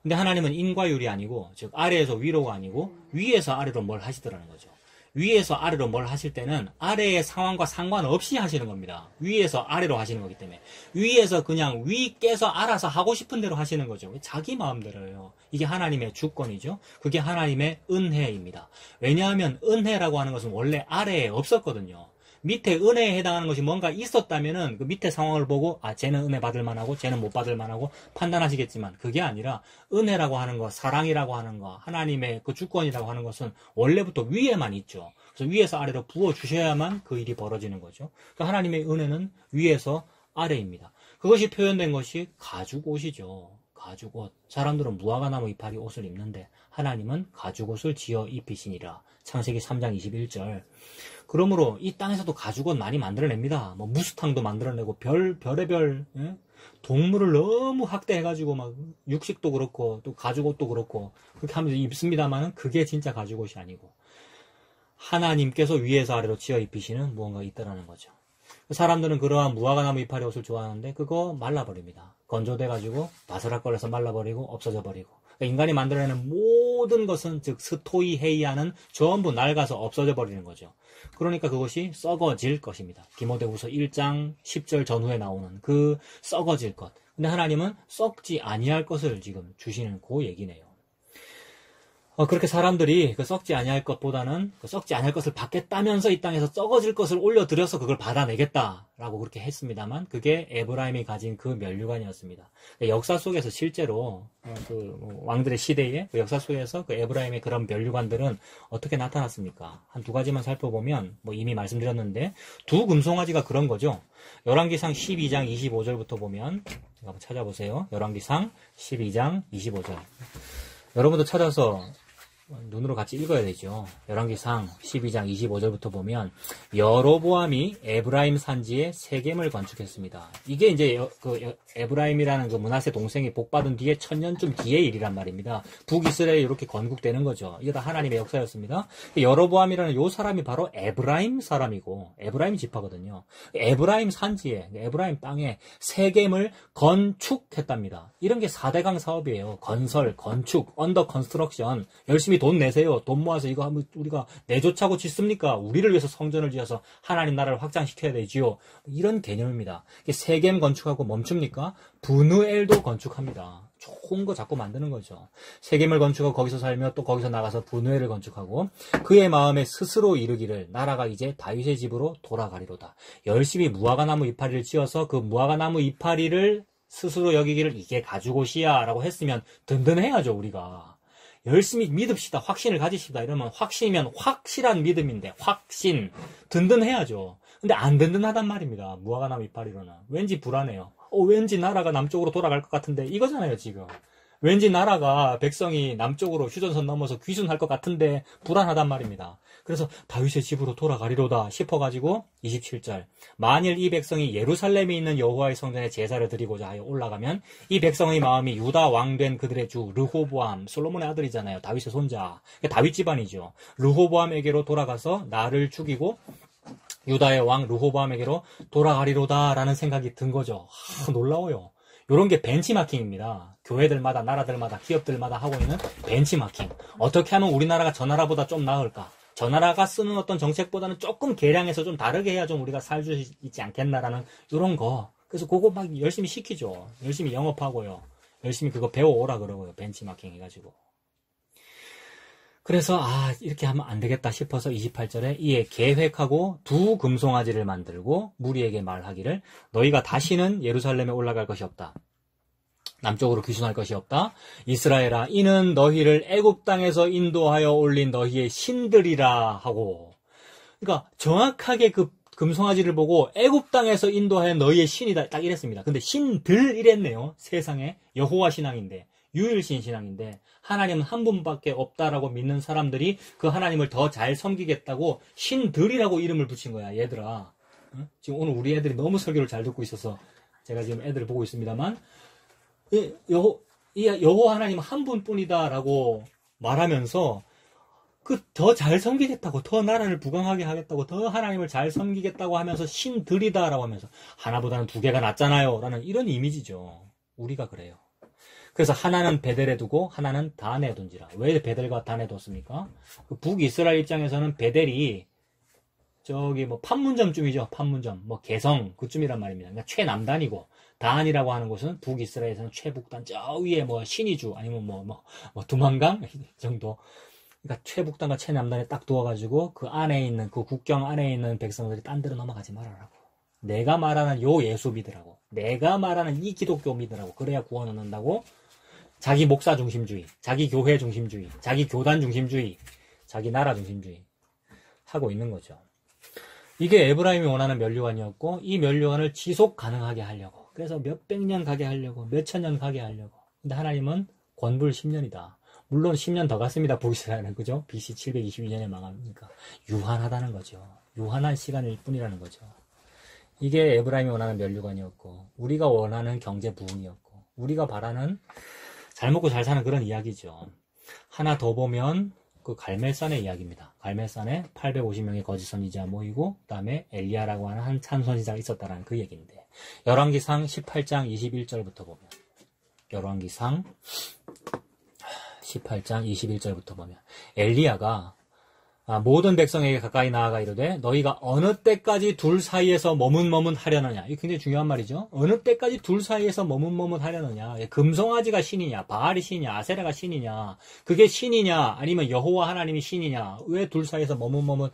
근데 하나님은 인과율이 아니고, 즉 아래에서 위로가 아니고 위에서 아래로 뭘 하시더라는 거죠. 위에서 아래로 뭘 하실 때는 아래의 상황과 상관없이 하시는 겁니다. 위에서 아래로 하시는 거기 때문에. 위에서 그냥 위께서 알아서 하고 싶은 대로 하시는 거죠. 자기 마음대로예요. 이게 하나님의 주권이죠. 그게 하나님의 은혜입니다. 왜냐하면 은혜라고 하는 것은 원래 아래에 없었거든요. 밑에 은혜에 해당하는 것이 뭔가 있었다면은 그 밑에 상황을 보고 쟤는 은혜 받을 만하고 쟤는 못 받을 만하고 판단하시겠지만, 그게 아니라 은혜라고 하는 것, 사랑이라고 하는 것, 하나님의 그 주권이라고 하는 것은 원래부터 위에만 있죠. 그래서 위에서 아래로 부어 주셔야만 그 일이 벌어지는 거죠. 그러니까 하나님의 은혜는 위에서 아래입니다. 그것이 표현된 것이 가죽옷이죠. 가죽옷. 사람들은 무화과 나무 이파리 옷을 입는데 하나님은 가죽옷을 지어 입히시니라. 창세기 3장 21절. 그러므로 이 땅에서도 가죽옷 많이 만들어냅니다. 뭐 무스탕도 만들어내고 별의별 동물을 너무 학대해가지고 막 육식도 그렇고 또 가죽옷도 그렇고 그렇게 하면서 입습니다만은 그게 진짜 가죽옷이 아니고 하나님께서 위에서 아래로 지어 입히시는 무언가 있다라는 거죠. 사람들은 그러한 무화과 나무 이파리 옷을 좋아하는데 그거 말라버립니다. 건조돼가지고 바스락거려서 말라버리고 없어져 버리고. 그러니까 인간이 만들어내는 모든 것은 즉 스토이헤이아는 전부 낡아서 없어져 버리는 거죠. 그러니까 그것이 썩어질 것입니다. 디모데후서 1장 10절 전후에 나오는 그 썩어질 것. 근데 하나님은 썩지 아니할 것을 지금 주시는 그 얘기네요. 그렇게 사람들이 그 썩지 아니할 것보다는 그 썩지 아니할 것을 받겠다면서 이 땅에서 썩어질 것을 올려드려서 그걸 받아내겠다라고 그렇게 했습니다만, 그게 에브라임이 가진 그 면류관이었습니다. 역사 속에서 실제로 왕들의 시대에 그 역사 속에서 그 에브라임의 그런 면류관들은 어떻게 나타났습니까? 한 두 가지만 살펴보면 이미 말씀드렸는데, 두 금송아지가 그런 거죠. 열왕기상 12장 25절부터 보면, 한번 찾아보세요. 열왕기상 12장 25절. 여러분도 찾아서 눈으로 같이 읽어야 되죠. 열왕기상 12장 25절부터 보면, 여로보암이 에브라임 산지에 세겜을 건축했습니다. 이게 이제 에브라임이라는 그 므낫세 동생이 복받은 뒤에 1000년쯤 뒤의 일이란 말입니다. 북이스라엘이 이렇게 건국되는 거죠. 이게 다 하나님의 역사였습니다. 여로보암이라는 요 사람이 바로 에브라임 사람이고, 에브라임 지파거든요. 에브라임 산지에, 에브라임 땅에 세겜을 건축했답니다. 이런 게 4대강 사업이에요. 건설, 건축, 언더 컨스트럭션. 열심히 돈 내세요. 돈 모아서 이거 하면 우리가 내조차고 짓습니까? 우리를 위해서 성전을 지어서 하나님 나라를 확장시켜야 되지요. 이런 개념입니다. 세겜 건축하고 멈춥니까? 브누엘도 건축합니다. 좋은 거 자꾸 만드는 거죠. 세겜을 건축하고 거기서 살며 또 거기서 나가서 브누엘을 건축하고, 그의 마음에 스스로 이르기를 나라가 이제 다윗의 집으로 돌아가리로다. 열심히 무화과나무 이파리를 찧어서 그 무화과나무 이파리를 스스로 여기기를 이게 가죽옷이야 라고 했으면 든든해야죠. 우리가 열심히 믿읍시다, 확신을 가지시다 이러면, 확신이면 확실한 믿음인데 확신, 든든해야죠. 근데 안 든든하단 말입니다. 무화과나무 이파리로는 왠지 불안해요. 왠지 나라가 남쪽으로 돌아갈 것 같은데, 이거잖아요 지금. 왠지 나라가, 백성이 남쪽으로 휴전선 넘어서 귀순할 것 같은데 불안하단 말입니다. 그래서 다윗의 집으로 돌아가리로다 싶어가지고 27절, 만일 이 백성이 예루살렘에 있는 여호와의 성전에 제사를 드리고자 하여 올라가면 이 백성의 마음이 유다 왕 된 그들의 주 르호보암, 솔로몬의 아들이잖아요. 다윗의 손자, 다윗 집안이죠. 르호보암에게로 돌아가서 나를 죽이고 유다의 왕 르호보암에게로 돌아가리로다 라는 생각이 든 거죠. 놀라워요. 이런 게 벤치마킹입니다. 교회들마다, 나라들마다, 기업들마다 하고 있는 벤치마킹. 어떻게 하면 우리나라가 저 나라보다 좀 나을까? 저 나라가 쓰는 어떤 정책보다는 조금 개량해서 좀 다르게 해야 좀 우리가 살 수 있지 않겠나라는 이런 거. 그래서 그거 막 열심히 시키죠. 열심히 영업하고요. 열심히 그거 배워오라 그러고요. 벤치마킹 해가지고. 그래서 이렇게 하면 안 되겠다 싶어서 28절에 이에 계획하고 두 금송아지를 만들고 무리에게 말하기를 너희가 다시는 예루살렘에 올라갈 것이 없다. 남쪽으로 귀순할 것이 없다. 이스라엘아, 이는 너희를 애굽 땅에서 인도하여 올린 너희의 신들이라 하고. 그러니까 정확하게 그 금송아지를 보고 애굽 땅에서 인도하여 너희의 신이다 딱 이랬습니다. 근데 신들 이랬네요. 세상에 여호와 신앙인데, 유일신 신앙인데, 하나님은 한 분밖에 없다라고 믿는 사람들이 그 하나님을 더 잘 섬기겠다고 신들이라고 이름을 붙인 거야. 얘들아, 지금 오늘 우리 애들이 너무 설교를 잘 듣고 있어서 제가 지금 애들을 보고 있습니다만, 여호와 하나님 한 분뿐이다라고 말하면서 더 잘 섬기겠다고, 더 나라를 부강하게 하겠다고, 더 하나님을 잘 섬기겠다고 하면서 신들이다라고 하면서 하나보다는 두 개가 낫잖아요 라는 이런 이미지죠. 우리가 그래요. 그래서 하나는 베델에 두고 하나는 단에 둔지라. 왜 베델과 단에 뒀습니까? 북이스라엘 입장에서는 베델이 저기 판문점쯤이죠. 판문점, 개성 그쯤이란 말입니다. 그러니까 최남단이고, 단이라고 하는 곳은 북이스라엘에서는 최북단, 저 위에 신의주 아니면 두만강 정도. 그러니까 최북단과 최남단에 딱 두어가지고 그 안에 있는, 그 국경 안에 있는 백성들이 딴 데로 넘어가지 말아라고. 내가 말하는 요 예수 믿으라고. 내가 말하는 이 기독교 믿으라고. 그래야 구원 얻는다고. 자기 목사 중심주의, 자기 교회 중심주의, 자기 교단 중심주의, 자기 나라 중심주의 하고 있는 거죠. 이게 에브라임이 원하는 면류관이었고, 이 면류관을 지속 가능하게 하려고, 그래서 몇백 년 가게 하려고, 몇천 년 가게 하려고. 근데 하나님은 권불 10년이다. 물론 10년 더 갔습니다. 북이스라엘은. 그죠? BC 722년에 망하니까. 유한하다는 거죠. 유한한 시간일 뿐이라는 거죠. 이게 에브라임이 원하는 면류관이었고, 우리가 원하는 경제 부흥이었고, 우리가 바라는 잘 먹고 잘 사는 그런 이야기죠. 하나 더 보면 그 갈멜산의 이야기입니다. 갈멜산에 850명의 거짓 선지자 모이고, 그 다음에 엘리야라고 하는 한 참 선지자가 있었다라는 그 얘기인데, 열왕기상 18장 21절부터 보면, 열왕기상 18장 21절부터 보면 엘리야가 모든 백성에게 가까이 나아가 이르되 너희가 어느 때까지 둘 사이에서 머문머문하려느냐. 이게 굉장히 중요한 말이죠. 어느 때까지 둘 사이에서 머문머문하려느냐. 금송아지가 신이냐, 바알이 신이냐, 아세라가 신이냐. 그게 신이냐, 아니면 여호와 하나님이 신이냐. 왜 둘 사이에서 머문머문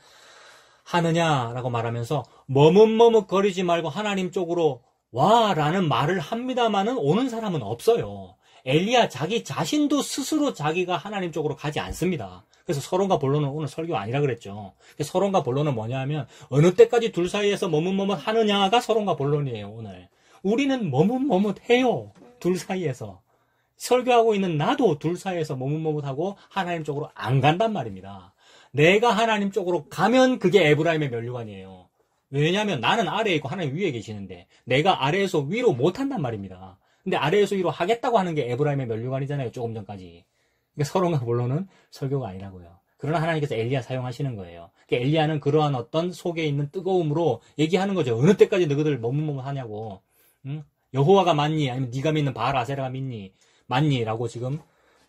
하느냐라고 말하면서 머뭇머뭇거리지 말고 하나님 쪽으로 와라는 말을 합니다마는 오는 사람은 없어요. 엘리야 자기 자신도 스스로 자기가 하나님 쪽으로 가지 않습니다. 그래서 서론과 본론은 오늘 설교 아니라 그랬죠. 서론과 본론은 뭐냐 하면 어느 때까지 둘 사이에서 머뭇머뭇 하느냐가 서론과 본론이에요. 오늘 우리는 머뭇머뭇해요. 둘 사이에서. 설교하고 있는 나도 둘 사이에서 머뭇머뭇하고 하나님 쪽으로 안 간단 말입니다. 내가 하나님 쪽으로 가면 그게 에브라임의 면류관이에요. 왜냐하면 나는 아래에 있고 하나님 위에 계시는데 내가 아래에서 위로 못한단 말입니다. 근데 아래에서 위로 하겠다고 하는 게 에브라임의 면류관이잖아요. 조금 전까지. 그러니까 서론과 본론은 설교가 아니라고요. 그러나 하나님께서 엘리야 사용하시는 거예요. 그러니까 엘리야는 그러한 어떤 속에 있는 뜨거움으로 얘기하는 거죠. 어느 때까지 너희들 머뭇머뭇하냐고. 응? 여호와가 맞니? 아니면 네가 믿는 바알 아세라가 믿니? 맞니? 라고 지금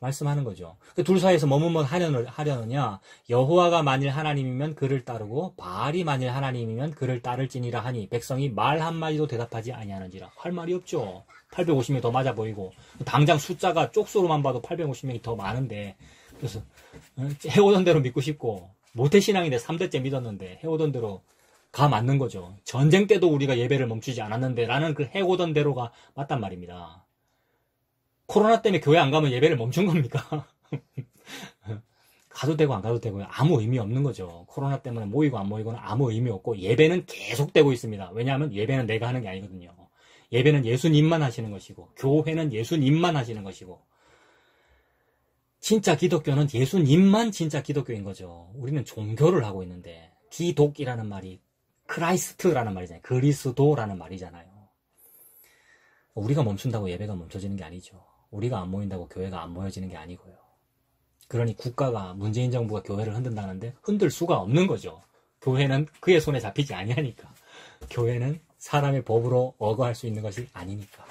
말씀하는 거죠. 둘 사이에서 머뭇머뭇 하려느냐? 여호와가 만일 하나님이면 그를 따르고 바알이 만일 하나님이면 그를 따를지니라 하니 백성이 말 한마디도 대답하지 아니하는지라. 할 말이 없죠. 850명이 더 맞아 보이고 당장 숫자가 쪽수로만 봐도 850명이 더 많은데 그래서 해오던 대로 믿고 싶고 모태신앙인데 3대째 믿었는데 해오던 대로 가 맞는 거죠. 전쟁 때도 우리가 예배를 멈추지 않았는데 라는 그 해오던 대로가 맞단 말입니다. 코로나 때문에 교회 안 가면 예배를 멈춘 겁니까? 가도 되고 안 가도 되고요. 아무 의미 없는 거죠. 코로나 때문에 모이고 안 모이고는 아무 의미 없고 예배는 계속되고 있습니다. 왜냐하면 예배는 내가 하는 게 아니거든요. 예배는 예수님만 하시는 것이고 교회는 예수님만 하시는 것이고 진짜 기독교는 예수님만 진짜 기독교인 거죠. 우리는 종교를 하고 있는데 기독이라는 말이 크라이스트라는 말이잖아요. 그리스도라는 말이잖아요. 우리가 멈춘다고 예배가 멈춰지는 게 아니죠. 우리가 안 모인다고 교회가 안 모여지는 게 아니고요. 그러니 국가가 문재인 정부가 교회를 흔든다는데 흔들 수가 없는 거죠. 교회는 그의 손에 잡히지 아니하니까. 교회는 사람의 법으로 어거할 수 있는 것이 아니니까.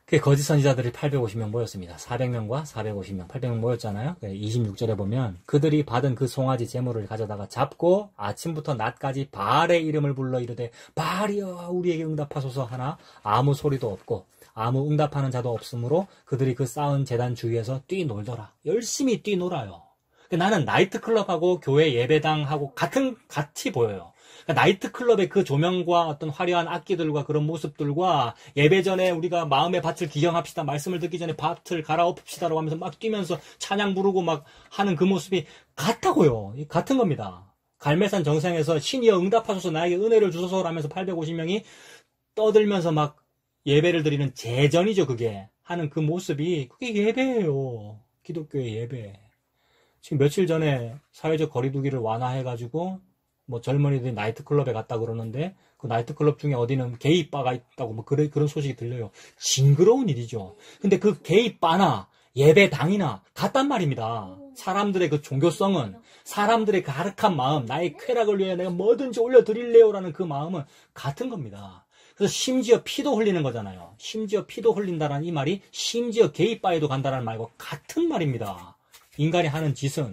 그 거짓 선지자들이 850명 모였습니다. 400명과 450명, 800명 모였잖아요. 26절에 보면 그들이 받은 그 송아지 제물을 가져다가 잡고 아침부터 낮까지 바알의 이름을 불러 이르되 바알이여 우리에게 응답하소서 하나 아무 소리도 없고 아무 응답하는 자도 없으므로 그들이 그 쌓은 제단 주위에서 뛰놀더라. 열심히 뛰놀아요. 나는 나이트클럽하고 교회 예배당하고 같이 보여요. 그러니까 나이트클럽의 그 조명과 어떤 화려한 악기들과 그런 모습들과 예배 전에 우리가 마음의 밭을 기경합시다. 말씀을 듣기 전에 밭을 갈아엎읍시다라고 하면서 막 뛰면서 찬양 부르고 막 하는 그 모습이 같다고요. 같은 겁니다. 갈매산 정상에서 신이여 응답하소서 나에게 은혜를 주소서라면서 850명이 떠들면서 막 예배를 드리는 제전이죠. 그게 하는 그 모습이 그게 예배예요. 기독교의 예배. 지금 며칠 전에 사회적 거리두기를 완화해가지고 뭐 젊은이들이 나이트클럽에 갔다 그러는데 그 나이트클럽 중에 어디는 게이바가 있다고 뭐 그런 소식이 들려요. 징그러운 일이죠. 근데 그 게이바나 예배당이나 같단 말입니다. 사람들의 그 종교성은 사람들의 그 가득한 마음, 나의 쾌락을 위해 내가 뭐든지 올려드릴래요라는 그 마음은 같은 겁니다. 그래서 심지어 피도 흘리는 거잖아요. 심지어 피도 흘린다라는 이 말이 심지어 게이바에도 간다라는 말과 같은 말입니다. 인간이 하는 짓은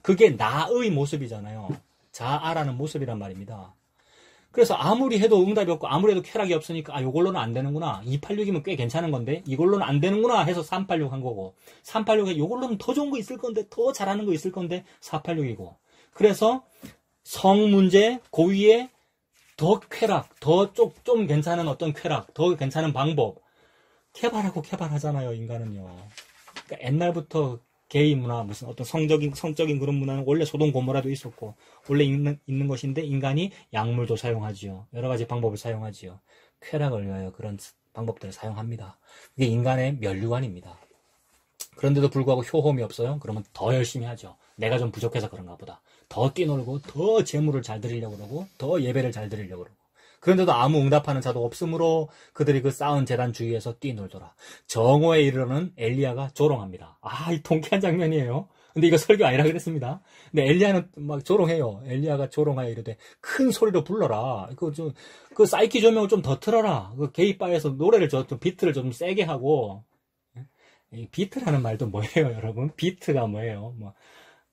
그게 나의 모습이잖아요. 자아라는 모습이란 말입니다. 그래서 아무리 해도 응답이 없고 아무리 해도 쾌락이 없으니까 요걸로는 안 되는구나. 286이면 꽤 괜찮은 건데 이걸로는 안 되는구나 해서 386 한 거고 386에 요걸로는 더 좋은 거 있을 건데 더 잘하는 거 있을 건데 486이고 그래서 성 문제 고위에 더 쾌락, 더 좀 괜찮은 어떤 쾌락, 더 괜찮은 방법 개발하잖아요. 인간은요. 그러니까 옛날부터 게이 문화, 무슨 어떤 성적인 그런 문화는 원래 소돔 고모라도 있었고, 원래 있는 것인데, 인간이 약물도 사용하지요. 여러 가지 방법을 사용하지요. 쾌락을 위하여 그런 방법들을 사용합니다. 그게 인간의 면류관입니다. 그런데도 불구하고 효험이 없어요? 그러면 더 열심히 하죠. 내가 좀 부족해서 그런가 보다. 더 뛰놀고, 더 재물을 잘 드리려고 그러고, 더 예배를 잘 드리려고 그러고. 그런데도 아무 응답하는 자도 없으므로 그들이 그 쌓은 제단 주위에서 뛰놀더라. 정오에 이르러는 엘리야가 조롱합니다. 이 통쾌한 장면이에요. 근데 이거 설교 아니라 그랬습니다. 근데 엘리야는 막 조롱해요. 엘리야가 조롱하여 이르되 큰 소리로 불러라. 그 사이키 조명을 좀 더 틀어라. 그 게이바에서 노래를 좀 비트를 좀 세게 하고. 이 비트라는 말도 뭐예요, 여러분? 비트가 뭐예요?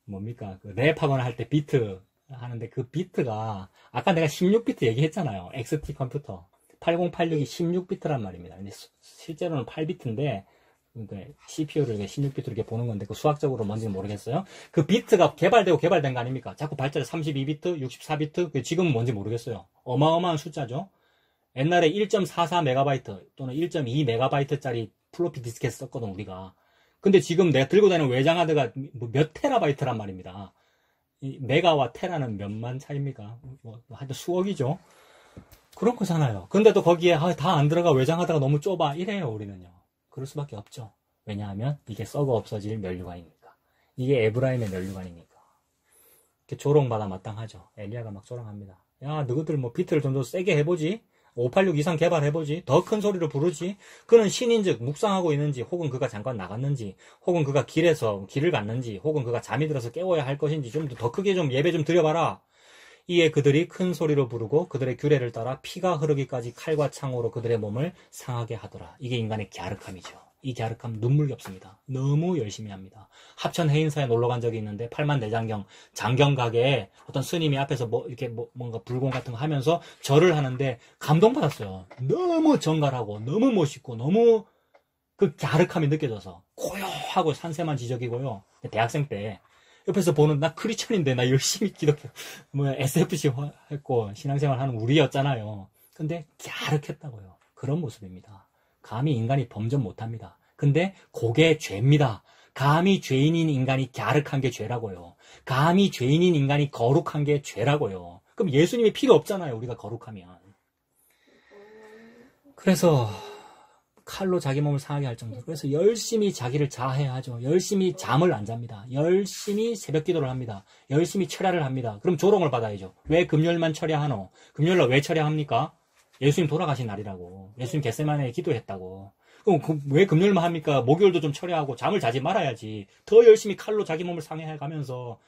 뭡니까? 그 랩하거나 할 때 비트 하는데 그 비트가 아까 내가 16비트 얘기했잖아요. XT 컴퓨터 8086이 16비트란 말입니다. 근데 실제로는 8비트인데 CPU를 16비트로 이렇게 보는 건데 그 수학적으로 뭔지는 모르겠어요. 그 비트가 개발된 거 아닙니까? 자꾸 발자를 32비트, 64비트 지금은 뭔지 모르겠어요. 어마어마한 숫자죠. 옛날에 1.44MB 또는 1.2MB짜리 플로피 디스켓 썼거든 우리가. 근데 지금 내가 들고 다니는 외장하드가 몇 테라바이트란 말입니다. 이 메가와 테라는 몇만 차이입니까? 하여튼 수억이죠. 그런 거잖아요. 근데도 거기에 다 안 들어가 외장하드가 너무 좁아 이래요 우리는요. 그럴 수밖에 없죠. 왜냐하면 이게 썩어 없어질 면류관이니까. 이게 에브라임의 면류관이니까. 이렇게 조롱받아 마땅하죠. 엘리야가 막 조롱합니다. 야 너희들 뭐 비트를 좀 더 세게 해보지. 586 이상 개발해보지. 더 큰 소리로 부르지. 그는 신인즉 묵상하고 있는지 혹은 그가 잠깐 나갔는지 혹은 그가 길을 갔는지 혹은 그가 잠이 들어서 깨워야 할 것인지 좀 더 크게 좀 예배 좀 드려봐라. 이에 그들이 큰 소리로 부르고 그들의 규례를 따라 피가 흐르기까지 칼과 창으로 그들의 몸을 상하게 하더라. 이게 인간의 갸륵함이죠. 이 갸륵함 눈물겹습니다. 너무 열심히 합니다. 합천 해인사에 놀러 간 적이 있는데 8만 대장경 장경 가게에 어떤 스님이 앞에서 뭔가 불공 같은 거 하면서 절을 하는데 감동받았어요. 너무 정갈하고 너무 멋있고 너무 그 갸륵함이 느껴져서 고요하고 산세만 지적이고요. 대학생 때 옆에서 보는 나 크리스천인데 나 열심히 SFC 했고 신앙생활 하는 우리였잖아요. 근데 갸륵했다고요. 그런 모습입니다. 감히 인간이 범전 못합니다. 근데 그게 죄입니다. 감히 죄인인 인간이 갸륵한 게 죄라고요. 감히 죄인인 인간이 거룩한 게 죄라고요. 그럼 예수님이 필요 없잖아요. 우리가 거룩하면. 그래서 칼로 자기 몸을 상하게 할 정도로. 그래서 열심히 자기를 자해하죠. 열심히 잠을 안 잡니다. 열심히 새벽 기도를 합니다. 열심히 철야를 합니다. 그럼 조롱을 받아야죠. 왜 금요일만 철야하노? 금요일날 왜 철야합니까? 예수님 돌아가신 날이라고. 예수님 겟세마네에 기도했다고. 그럼 왜 금요일만 합니까? 목요일도 좀 철야하고 잠을 자지 말아야지. 더 열심히 칼로 자기 몸을 상해가면서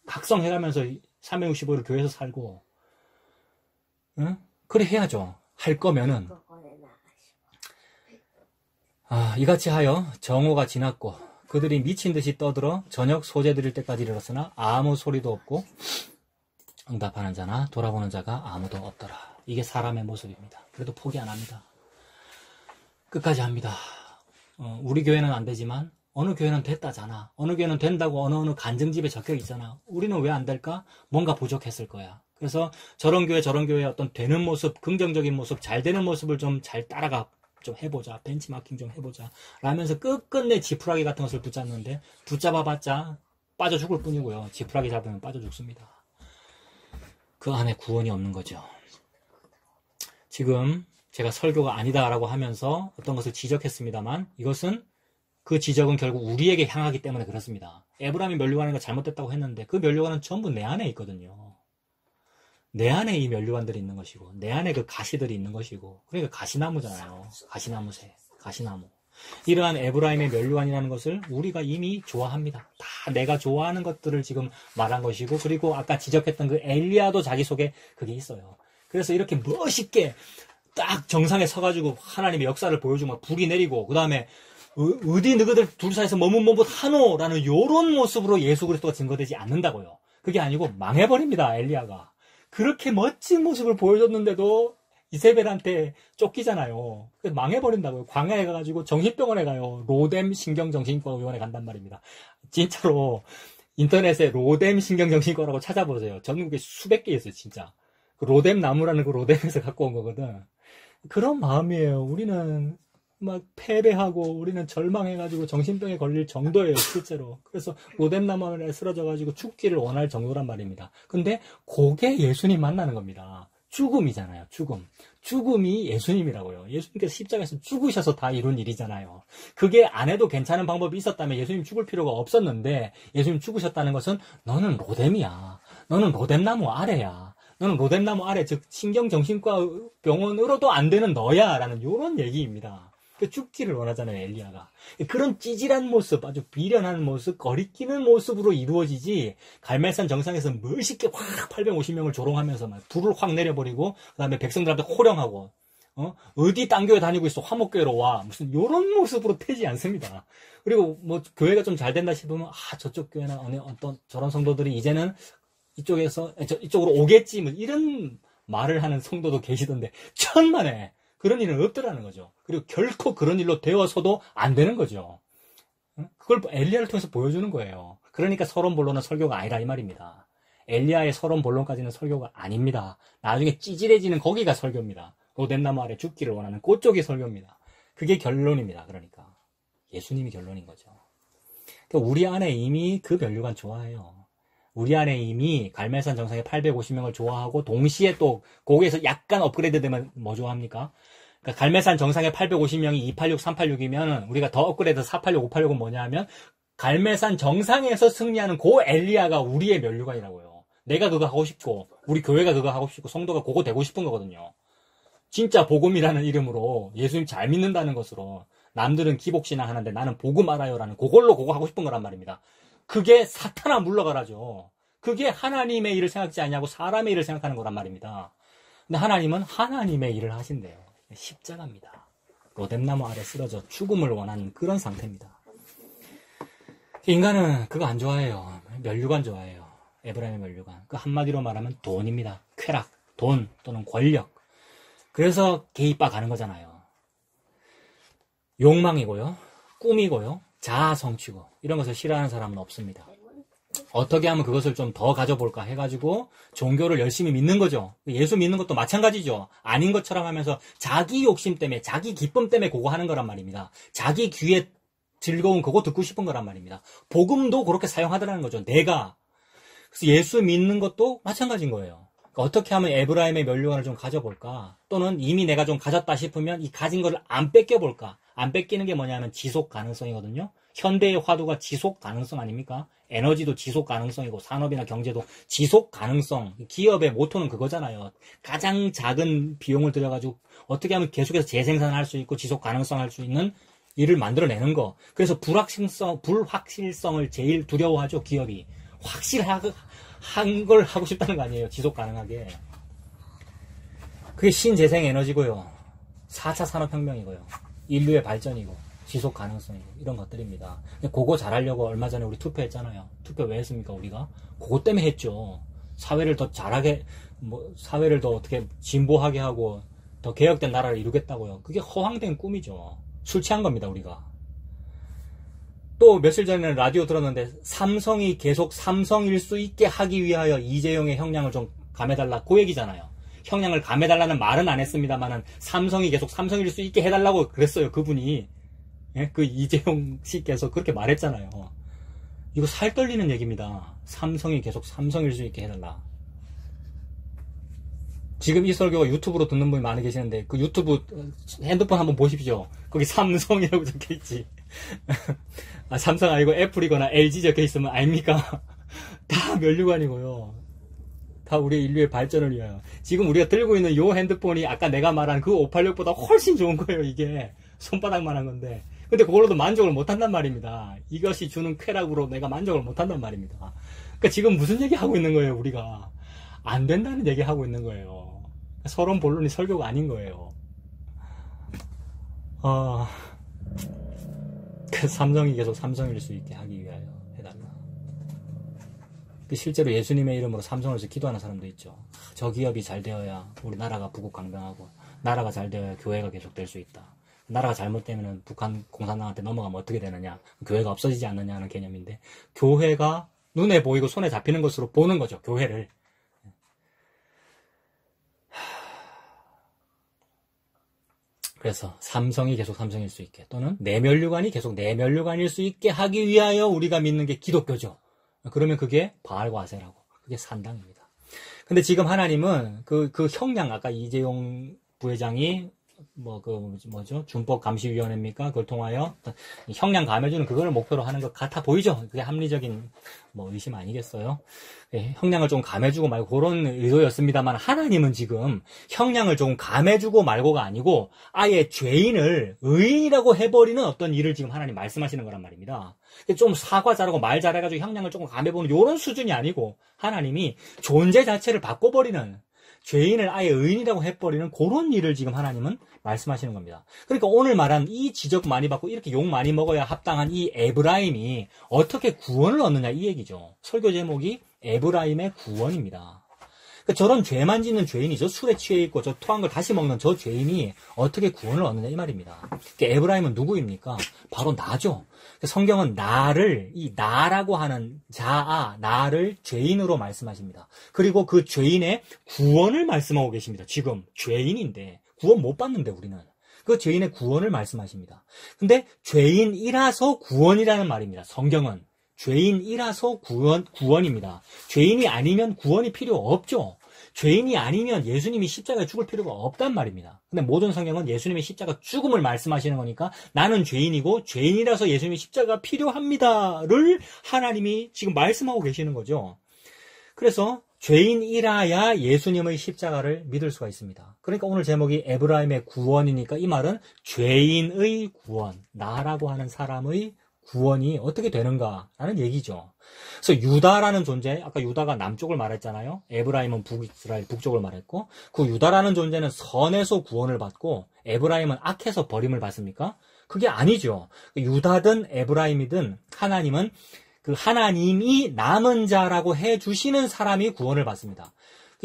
각성해가면서 365일 교회에서 살고 그래 해야죠. 할 거면은 이같이 하여 정오가 지났고 그들이 미친 듯이 떠들어 저녁 소재 드릴 때까지 이르렀으나 아무 소리도 없고 응답하는 자나 돌아보는 자가 아무도 없더라. 이게 사람의 모습입니다. 그래도 포기 안 합니다. 끝까지 합니다. 우리 교회는 안 되지만 어느 교회는 됐다잖아. 어느 교회는 된다고 어느 간증집에 적혀 있잖아. 우리는 왜 안 될까? 뭔가 부족했을 거야. 그래서 저런 교회 어떤 되는 모습, 긍정적인 모습, 잘 되는 모습을 좀 잘 따라가 좀 해보자. 벤치마킹 좀 해보자. 라면서 끝끝내 지푸라기 같은 것을 붙잡는데 붙잡아봤자 빠져 죽을 뿐이고요. 지푸라기 잡으면 빠져 죽습니다. 그 안에 구원이 없는 거죠. 지금 제가 설교가 아니다라고 하면서 어떤 것을 지적했습니다만 이것은 그 지적은 결국 우리에게 향하기 때문에 그렇습니다. 에브라임이 면류관이 잘못됐다고 했는데 그 면류관은 전부 내 안에 있거든요. 내 안에 이 면류관들이 있는 것이고 내 안에 그 가시들이 있는 것이고 그러니까 가시나무잖아요. 가시나무새, 가시나무. 이러한 에브라임의 면류관이라는 것을 우리가 이미 좋아합니다. 다 내가 좋아하는 것들을 지금 말한 것이고 그리고 아까 지적했던 그 엘리야도 자기 속에 그게 있어요. 그래서 이렇게 멋있게 딱 정상에 서가지고 하나님의 역사를 보여주고 불이 내리고 그 다음에 어디 너희들 둘 사이에서 머뭇머뭇 하노라는 요런 모습으로 예수 그리스도가 증거되지 않는다고요. 그게 아니고 망해버립니다. 엘리야가. 그렇게 멋진 모습을 보여줬는데도 이세벨한테 쫓기잖아요. 그래서 망해버린다고요. 광야에 가가지고 정신병원에 가요. 로뎀 신경정신과 의원에 간단 말입니다. 진짜로 인터넷에 로뎀 신경정신과라고 찾아보세요. 전국에 수백 개 있어요. 진짜. 그 로뎀 나무라는 그 로뎀에서 갖고 온 거거든. 그런 마음이에요. 우리는 막 패배하고 우리는 절망해가지고 정신병에 걸릴 정도예요. 실제로. 그래서 로뎀 나무에 쓰러져가지고 죽기를 원할 정도란 말입니다. 근데 그게 예수님 만나는 겁니다. 죽음이잖아요. 죽음. 죽음이 예수님이라고요. 예수님께서 십자가에서 죽으셔서 다 이룬 일이잖아요. 그게 안 해도 괜찮은 방법이 있었다면 예수님 죽을 필요가 없었는데 예수님 죽으셨다는 것은 너는 로뎀이야. 너는 로뎀나무 아래야. 너는 로뎀나무 아래, 즉 신경정신과 병원으로도 안 되는 너야 라는 이런 얘기입니다. 죽기를 원하잖아요. 엘리야가. 그런 찌질한 모습, 아주 비련한 모습, 거리끼는 모습으로 이루어지지 갈멜산 정상에서 멋있게 확 850명을 조롱하면서 막 불을 확 내려버리고 그 다음에 백성들한테 호령하고 어디 딴 교회 다니고 있어. 화목교회로 와. 무슨 요런 모습으로 되지 않습니다. 그리고 뭐 교회가 좀 잘 된다 싶으면 저쪽 교회나 어떤 저런 성도들이 이제는 이쪽으로 오겠지. 뭐 이런 말을 하는 성도도 계시던데 천만에 그런 일은 없더라는 거죠. 그리고 결코 그런 일로 되어서도 안 되는 거죠. 그걸 엘리야를 통해서 보여주는 거예요. 그러니까 서론본론은 설교가 아니라 이 말입니다. 엘리야의 서론본론까지는 설교가 아닙니다. 나중에 찌질해지는 거기가 설교입니다. 로뎀나무 아래 죽기를 원하는 그쪽이 설교입니다. 그게 결론입니다. 그러니까 예수님이 결론인 거죠. 그러니까 우리 안에 이미 그 면류관 좋아해요. 우리 안에 이미 갈멜산 정상에 850명을 좋아하고 동시에 또 거기에서 약간 업그레이드 되면 뭐 좋아합니까? 그러니까 갈멜산 정상에 850명이 286, 386이면 우리가 더 업그레이드 486, 586은 뭐냐 하면 갈멜산 정상에서 승리하는 그 엘리야가 우리의 면류관이라고요. 내가 그거 하고 싶고 우리 교회가 그거 하고 싶고 성도가 그거 되고 싶은 거거든요. 진짜 복음이라는 이름으로 예수님 잘 믿는다는 것으로 남들은 기복신앙 하는데 나는 복음 알아요라는 그걸로 그거 하고 싶은 거란 말입니다. 그게 사탄아 물러가라죠. 그게 하나님의 일을 생각지 않냐고 사람의 일을 생각하는 거란 말입니다. 근데 하나님은 하나님의 일을 하신대요. 십자가입니다. 로뎀나무 아래 쓰러져 죽음을 원하는 그런 상태입니다. 인간은 그거 안 좋아해요. 면류관 좋아해요. 에브라임의 면류관. 그 한마디로 말하면 돈입니다. 쾌락, 돈 또는 권력. 그래서 개입바 가는 거잖아요. 욕망이고요. 꿈이고요. 자아 성취고 이런 것을 싫어하는 사람은 없습니다. 어떻게 하면 그것을 좀 더 가져볼까 해가지고 종교를 열심히 믿는 거죠. 예수 믿는 것도 마찬가지죠. 아닌 것처럼 하면서 자기 욕심 때문에 자기 기쁨 때문에 그거 하는 거란 말입니다. 자기 귀에 즐거운 그거 듣고 싶은 거란 말입니다. 복음도 그렇게 사용하더라는 거죠. 내가. 그래서 예수 믿는 것도 마찬가지인 거예요. 그러니까 어떻게 하면 에브라임의 면류관을 좀 가져볼까? 또는 이미 내가 좀 가졌다 싶으면 이 가진 거를 안 뺏겨볼까? 안 뺏기는 게 뭐냐면 지속 가능성이거든요. 현대의 화두가 지속 가능성 아닙니까? 에너지도 지속 가능성이고 산업이나 경제도 지속 가능성. 기업의 모토는 그거잖아요. 가장 작은 비용을 들여가지고 어떻게 하면 계속해서 재생산할 수 있고 지속 가능성 할 수 있는 일을 만들어내는 거. 그래서 불확실성을 제일 두려워하죠, 기업이. 확실한 걸 하고 싶다는 거 아니에요, 지속 가능하게. 그게 신재생 에너지고요. 4차 산업혁명이고요. 인류의 발전이고 지속 가능성이고 이런 것들입니다. 그거 잘하려고 얼마 전에 우리 투표했잖아요. 투표 왜 했습니까? 우리가 그거 때문에 했죠. 사회를 더 잘하게 사회를 더 어떻게 진보하게 하고 더 개혁된 나라를 이루겠다고요. 그게 허황된 꿈이죠. 술 취한 겁니다. 우리가. 또 며칠 전에 라디오 들었는데 삼성이 계속 삼성일 수 있게 하기 위하여 이재용의 형량을 좀 감해달라 그 얘기잖아요. 형량을 감해달라는 말은 안 했습니다만은 삼성이 계속 삼성일 수 있게 해달라고 그랬어요. 그분이. 예? 그 이재용 씨께서 그렇게 말했잖아요. 이거 살 떨리는 얘기입니다. 삼성이 계속 삼성일 수 있게 해달라. 지금 이 설교가 유튜브로 듣는 분이 많이 계시는데 그 유튜브 핸드폰 한번 보십시오. 거기 삼성이라고 적혀있지. 아, 삼성 아니고 애플이거나 LG 적혀있으면 아닙니까? 다 면류관이고요. 다 우리 인류의 발전을 위하여. 지금 우리가 들고 있는 요 핸드폰이 아까 내가 말한 그 586보다 훨씬 좋은 거예요. 이게 손바닥만한 건데. 근데 그걸로도 만족을 못한단 말입니다. 이것이 주는 쾌락으로 내가 만족을 못한단 말입니다. 그러니까 지금 무슨 얘기 하고 있는 거예요, 우리가? 안 된다는 얘기 하고 있는 거예요. 서론 본론이 설교가 아닌 거예요. 그 삼성이 계속 삼성일 수 있게 하기 위하여 해달라. 실제로 예수님의 이름으로 삼성을 위해서 기도하는 사람도 있죠. 저 기업이 잘 되어야 우리 나라가 부국강병하고 나라가 잘 되어야 교회가 계속 될 수 있다. 나라가 잘못되면 북한 공산당한테 넘어가면 어떻게 되느냐, 교회가 없어지지 않느냐 하는 개념인데 교회가 눈에 보이고 손에 잡히는 것으로 보는 거죠. 교회를. 그래서 삼성이 계속 삼성일 수 있게 또는 내면류관이 계속 내면류관일 수 있게 하기 위하여 우리가 믿는 게 기독교죠. 그러면 그게 바알과 아세라고, 그게 산당입니다. 근데 지금 하나님은 그 형량, 아까 이재용 부회장이 준법감시위원회입니까? 그걸 통하여 형량 감해주는 그걸 목표로 하는 것 같아 보이죠? 그게 합리적인 의심 아니겠어요? 예, 형량을 좀 감해주고 말고 그런 의도였습니다만 하나님은 지금 형량을 좀 감해주고 말고가 아니고 아예 죄인을 의인이라고 해버리는 어떤 일을 지금 하나님 말씀하시는 거란 말입니다. 좀 사과 잘하고 말 잘해가지고 형량을 조금 감해보는 이런 수준이 아니고 하나님이 존재 자체를 바꿔버리는, 죄인을 아예 의인이라고 해버리는 그런 일을 지금 하나님은 말씀하시는 겁니다. 그러니까 오늘 말한 이 지적 많이 받고 이렇게 욕 많이 먹어야 합당한 이 에브라임이 어떻게 구원을 얻느냐 이 얘기죠. 설교 제목이 에브라임의 구원입니다. 그러니까 저런 죄만 짓는 죄인이, 저 술에 취해 있고 저 토한 걸 다시 먹는 저 죄인이 어떻게 구원을 얻느냐 이 말입니다. 그러니까 에브라임은 누구입니까? 바로 나죠. 성경은 나를, 이 나라고 하는 자아, 나를 죄인으로 말씀하십니다. 그리고 그 죄인의 구원을 말씀하고 계십니다. 지금 죄인인데 구원 못 받는데 우리는. 그 죄인의 구원을 말씀하십니다. 근데 죄인이라서 구원이라는 말입니다. 성경은. 죄인이라서 구원입니다. 죄인이 아니면 구원이 필요 없죠. 죄인이 아니면 예수님이 십자가에 죽을 필요가 없단 말입니다. 근데 모든 성경은 예수님의 십자가 죽음을 말씀하시는 거니까 나는 죄인이고 죄인이라서 예수님의 십자가 필요합니다를 하나님이 지금 말씀하고 계시는 거죠. 그래서 죄인이라야 예수님의 십자가를 믿을 수가 있습니다. 그러니까 오늘 제목이 에브라임의 구원이니까 이 말은 죄인의 구원, 나라고 하는 사람의 구원이 어떻게 되는가라는 얘기죠. 그래서 유다라는 존재, 아까 유다가 남쪽을 말했잖아요. 에브라임은 북이스라엘 북쪽을 말했고, 그 유다라는 존재는 선에서 구원을 받고 에브라임은 악해서 버림을 받습니까? 그게 아니죠. 유다든 에브라임이든 하나님은 그 하나님이 남은 자라고 해주시는 사람이 구원을 받습니다.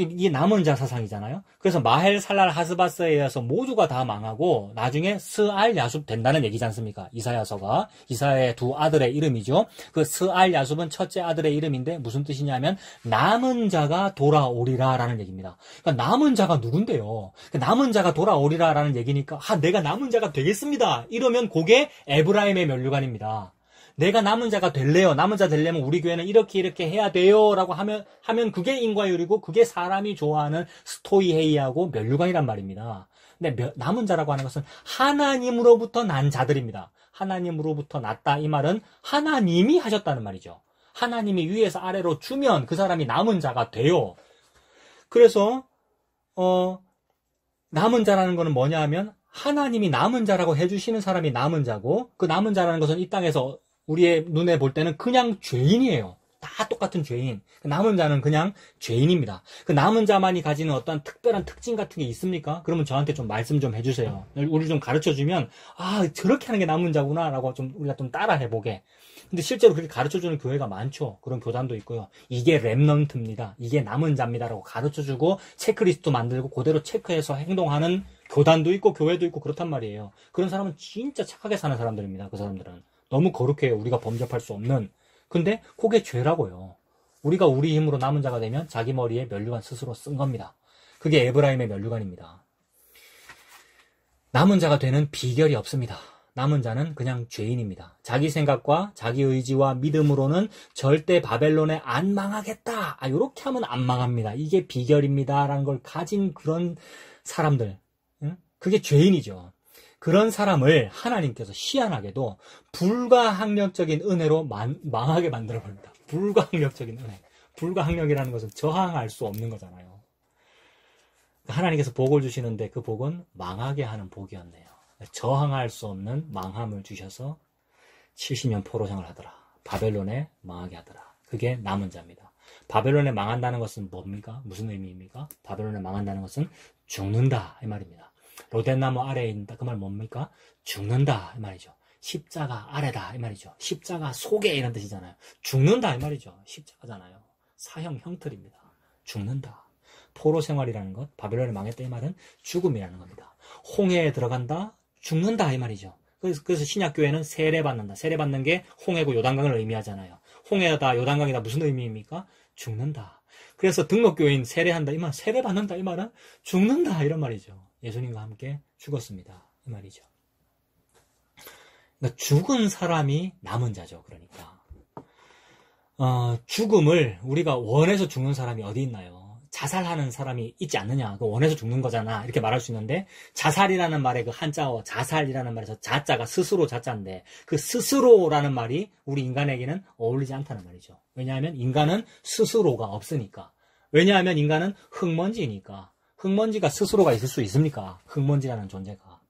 이게 남은 자 사상이잖아요. 그래서 마헬, 살랄, 하스바스에 의해서 모두가 다 망하고 나중에 스알, 야숲 된다는 얘기지 않습니까? 이사야서가. 이사야의 두 아들의 이름이죠. 그 스알, 야숲은 첫째 아들의 이름인데 무슨 뜻이냐면 남은 자가 돌아오리라 라는 얘기입니다. 그러니까 남은 자가 누군데요? 남은 자가 돌아오리라 라는 얘기니까 내가 남은 자가 되겠습니다. 이러면 그게 에브라임의 면류관입니다. 내가 남은 자가 될래요. 남은 자 되려면 우리 교회는 이렇게 해야 돼요. 라고 하면 그게 인과율이고 그게 사람이 좋아하는 스토이헤이하고 면류관이란 말입니다. 근데 남은 자라고 하는 것은 하나님으로부터 난 자들입니다. 하나님으로부터 났다. 이 말은 하나님이 하셨다는 말이죠. 하나님이 위에서 아래로 주면 그 사람이 남은 자가 돼요. 그래서 남은 자라는 것은 뭐냐 하면 하나님이 남은 자라고 해주시는 사람이 남은 자고 그 남은 자라는 것은 이 땅에서 우리의 눈에 볼 때는 그냥 죄인이에요. 다 똑같은 죄인. 남은 자는 그냥 죄인입니다. 그 남은 자만이 가지는 어떤 특별한 특징 같은 게 있습니까? 그러면 저한테 좀 말씀 좀 해주세요. 우리 좀 가르쳐주면 저렇게 하는 게 남은 자구나 라고 좀 우리가 좀 따라 해보게. 근데 실제로 그렇게 가르쳐주는 교회가 많죠. 그런 교단도 있고요. 이게 렘넌트입니다. 이게 남은 자입니다 라고 가르쳐주고 체크리스트 만들고 그대로 체크해서 행동하는 교단도 있고 교회도 있고 그렇단 말이에요. 그런 사람은 진짜 착하게 사는 사람들입니다. 그 사람들은. 너무 거룩해요. 우리가 범접할 수 없는. 근데 그게 죄라고요. 우리가 우리 힘으로 남은 자가 되면 자기 머리에 면류관 스스로 쓴 겁니다. 그게 에브라임의 면류관입니다. 남은 자가 되는 비결이 없습니다. 남은 자는 그냥 죄인입니다. 자기 생각과 자기 의지와 믿음으로는 절대 바벨론에 안 망하겠다. 이렇게 하면 안 망합니다. 이게 비결입니다. 라는 걸 가진 그런 사람들. 그게 죄인이죠. 그런 사람을 하나님께서 희한하게도 불가항력적인 은혜로 망하게 만들어버립니다. 불가항력적인 은혜. 불가항력이라는 것은 저항할 수 없는 거잖아요. 하나님께서 복을 주시는데 그 복은 망하게 하는 복이었네요. 저항할 수 없는 망함을 주셔서 70년 포로생을 하더라. 바벨론에 망하게 하더라. 그게 남은 자입니다. 바벨론에 망한다는 것은 뭡니까? 무슨 의미입니까? 바벨론에 망한다는 것은 죽는다 이 말입니다. 로덴나무 아래에 있다. 그 말 뭡니까? 죽는다 이 말이죠. 십자가 아래다 이 말이죠. 십자가 속에 이런 뜻이잖아요. 죽는다 이 말이죠. 십자가잖아요. 사형 형틀입니다. 죽는다. 포로 생활이라는 것, 바벨론에 망했다 이 말은 죽음이라는 겁니다. 홍해에 들어간다, 죽는다 이 말이죠. 그래서 신약교회는 세례받는다. 세례받는 게 홍해고 요단강을 의미하잖아요. 홍해다 요단강이다 무슨 의미입니까? 죽는다. 그래서 등록교인 세례한다 이 말, 세례받는다 이 말은 죽는다 이런 말이죠. 예수님과 함께 죽었습니다. 이 말이죠. 그러니까 죽은 사람이 남은 자죠. 그러니까 죽음을 우리가 원해서 죽는 사람이 어디 있나요? 자살하는 사람이 있지 않느냐? 그 원해서 죽는 거잖아. 이렇게 말할 수 있는데 자살이라는 말의 그 한자어 자살이라는 말에서 자자가 스스로 자자인데 그 스스로라는 말이 우리 인간에게는 어울리지 않다는 말이죠. 왜냐하면 인간은 스스로가 없으니까. 왜냐하면 인간은 흙먼지니까. 흙먼지가 스스로가 있을 수 있습니까? 흙먼지라는 존재가.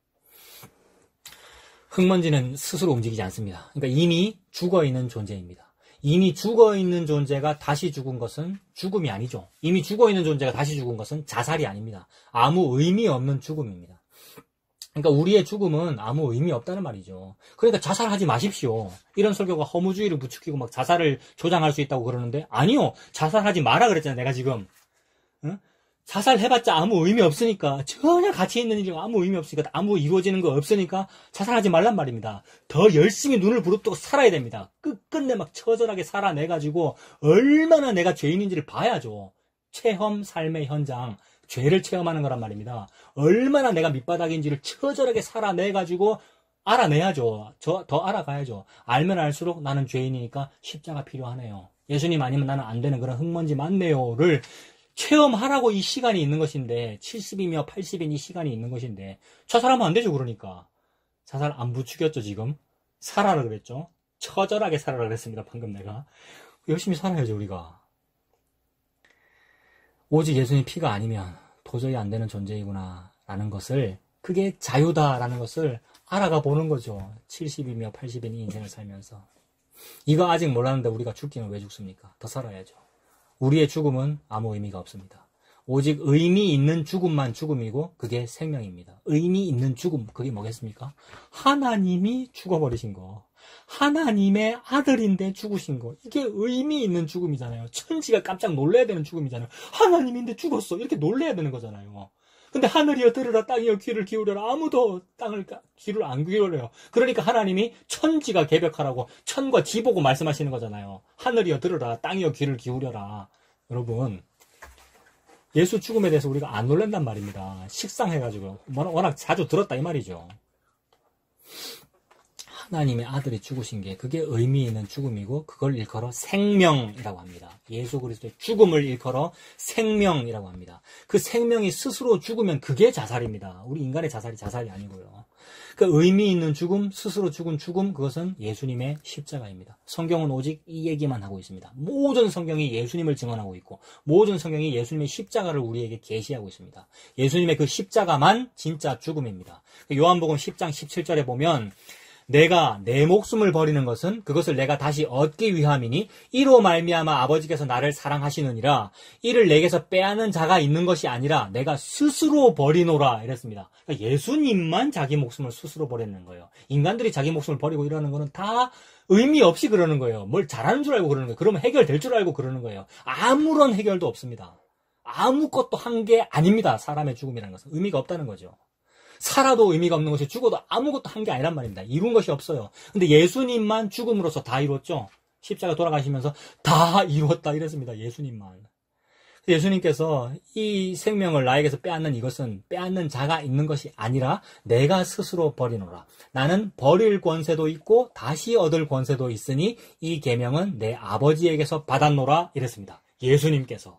흙먼지는 스스로 움직이지 않습니다. 그러니까 이미 죽어있는 존재입니다. 이미 죽어있는 존재가 다시 죽은 것은 죽음이 아니죠. 이미 죽어있는 존재가 다시 죽은 것은 자살이 아닙니다. 아무 의미 없는 죽음입니다. 그러니까 우리의 죽음은 아무 의미 없다는 말이죠. 그러니까 자살하지 마십시오. 이런 설교가 허무주의를 부추기고 막 자살을 조장할 수 있다고 그러는데, 아니요, 자살하지 마라 그랬잖아요. 내가 지금. 응? 자살해봤자 아무 의미 없으니까, 전혀 가치 있는 일이 아무 의미 없으니까, 아무 이루어지는 거 없으니까 자살하지 말란 말입니다. 더 열심히 눈을 부릅뜨고 살아야 됩니다. 끝끝내 막 처절하게 살아내가지고 얼마나 내가 죄인인지를 봐야죠. 체험 삶의 현장, 죄를 체험하는 거란 말입니다. 얼마나 내가 밑바닥인지를 처절하게 살아내가지고 알아내야죠. 더 알아가야죠. 알면 알수록 나는 죄인이니까 십자가 필요하네요. 예수님 아니면 나는 안 되는 그런 흙먼지 많네요를 체험하라고 이 시간이 있는 것인데, 70이며 80인 이 시간이 있는 것인데, 자살하면 안 되죠. 그러니까 자살 안 부추겼죠. 지금 살아라 그랬죠. 처절하게 살아라 그랬습니다. 방금 내가. 열심히 살아야죠. 우리가 오직 예수님 피가 아니면 도저히 안 되는 존재이구나 라는 것을, 그게 자유다라는 것을 알아가 보는 거죠. 70이며 80인 이 인생을 살면서. 이거 아직 몰랐는데 우리가 죽기는 왜 죽습니까? 더 살아야죠. 우리의 죽음은 아무 의미가 없습니다. 오직 의미 있는 죽음만 죽음이고 그게 생명입니다. 의미 있는 죽음, 그게 뭐겠습니까? 하나님이 죽어버리신 거. 하나님의 아들인데 죽으신 거. 이게 의미 있는 죽음이잖아요. 천지가 깜짝 놀라야 되는 죽음이잖아요. 하나님인데 죽었어. 이렇게 놀라야 되는 거잖아요. 근데 하늘이여 들으라, 땅이여 귀를 기울여라. 아무도 귀를 안 기울여요. 그러니까 하나님이 천지가 개벽하라고 천과 지 보고 말씀하시는 거잖아요. 하늘이여 들으라, 땅이여 귀를 기울여라. 여러분, 예수 죽음에 대해서 우리가 안 놀란단 말입니다. 식상해가지고 워낙 자주 들었다 이 말이죠. 하나님의 아들이 죽으신 게 그게 의미 있는 죽음이고, 그걸 일컬어 생명이라고 합니다. 예수 그리스도의 죽음을 일컬어 생명이라고 합니다. 그 생명이 스스로 죽으면 그게 자살입니다. 우리 인간의 자살이 아니고요. 그 의미 있는 죽음, 스스로 죽은 죽음, 그것은 예수님의 십자가입니다. 성경은 오직 이 얘기만 하고 있습니다. 모든 성경이 예수님을 증언하고 있고, 모든 성경이 예수님의 십자가를 우리에게 계시하고 있습니다. 예수님의 그 십자가만 진짜 죽음입니다. 요한복음 10장 17절에 보면, 내가 내 목숨을 버리는 것은 그것을 내가 다시 얻기 위함이니 이로 말미암아 아버지께서 나를 사랑하시느니라. 이를 내게서 빼앗는 자가 있는 것이 아니라 내가 스스로 버리노라 이랬습니다. 그러니까 예수님만 자기 목숨을 스스로 버리는 거예요. 인간들이 자기 목숨을 버리고 이러는 거는 다 의미 없이 그러는 거예요. 뭘 잘하는 줄 알고 그러는 거예요. 그러면 해결될 줄 알고 그러는 거예요. 아무런 해결도 없습니다. 아무것도 한 게 아닙니다. 사람의 죽음이라는 것은 의미가 없다는 거죠. 살아도 의미가 없는 것이, 죽어도 아무것도 한 게 아니란 말입니다. 이룬 것이 없어요. 근데 예수님만 죽음으로써 다 이뤘죠. 십자가 돌아가시면서 다 이뤘다 이랬습니다. 예수님만. 예수님께서 이 생명을 나에게서 빼앗는 이것은 빼앗는 자가 있는 것이 아니라 내가 스스로 버리노라. 나는 버릴 권세도 있고 다시 얻을 권세도 있으니 이 계명은 내 아버지에게서 받았노라 이랬습니다. 예수님께서.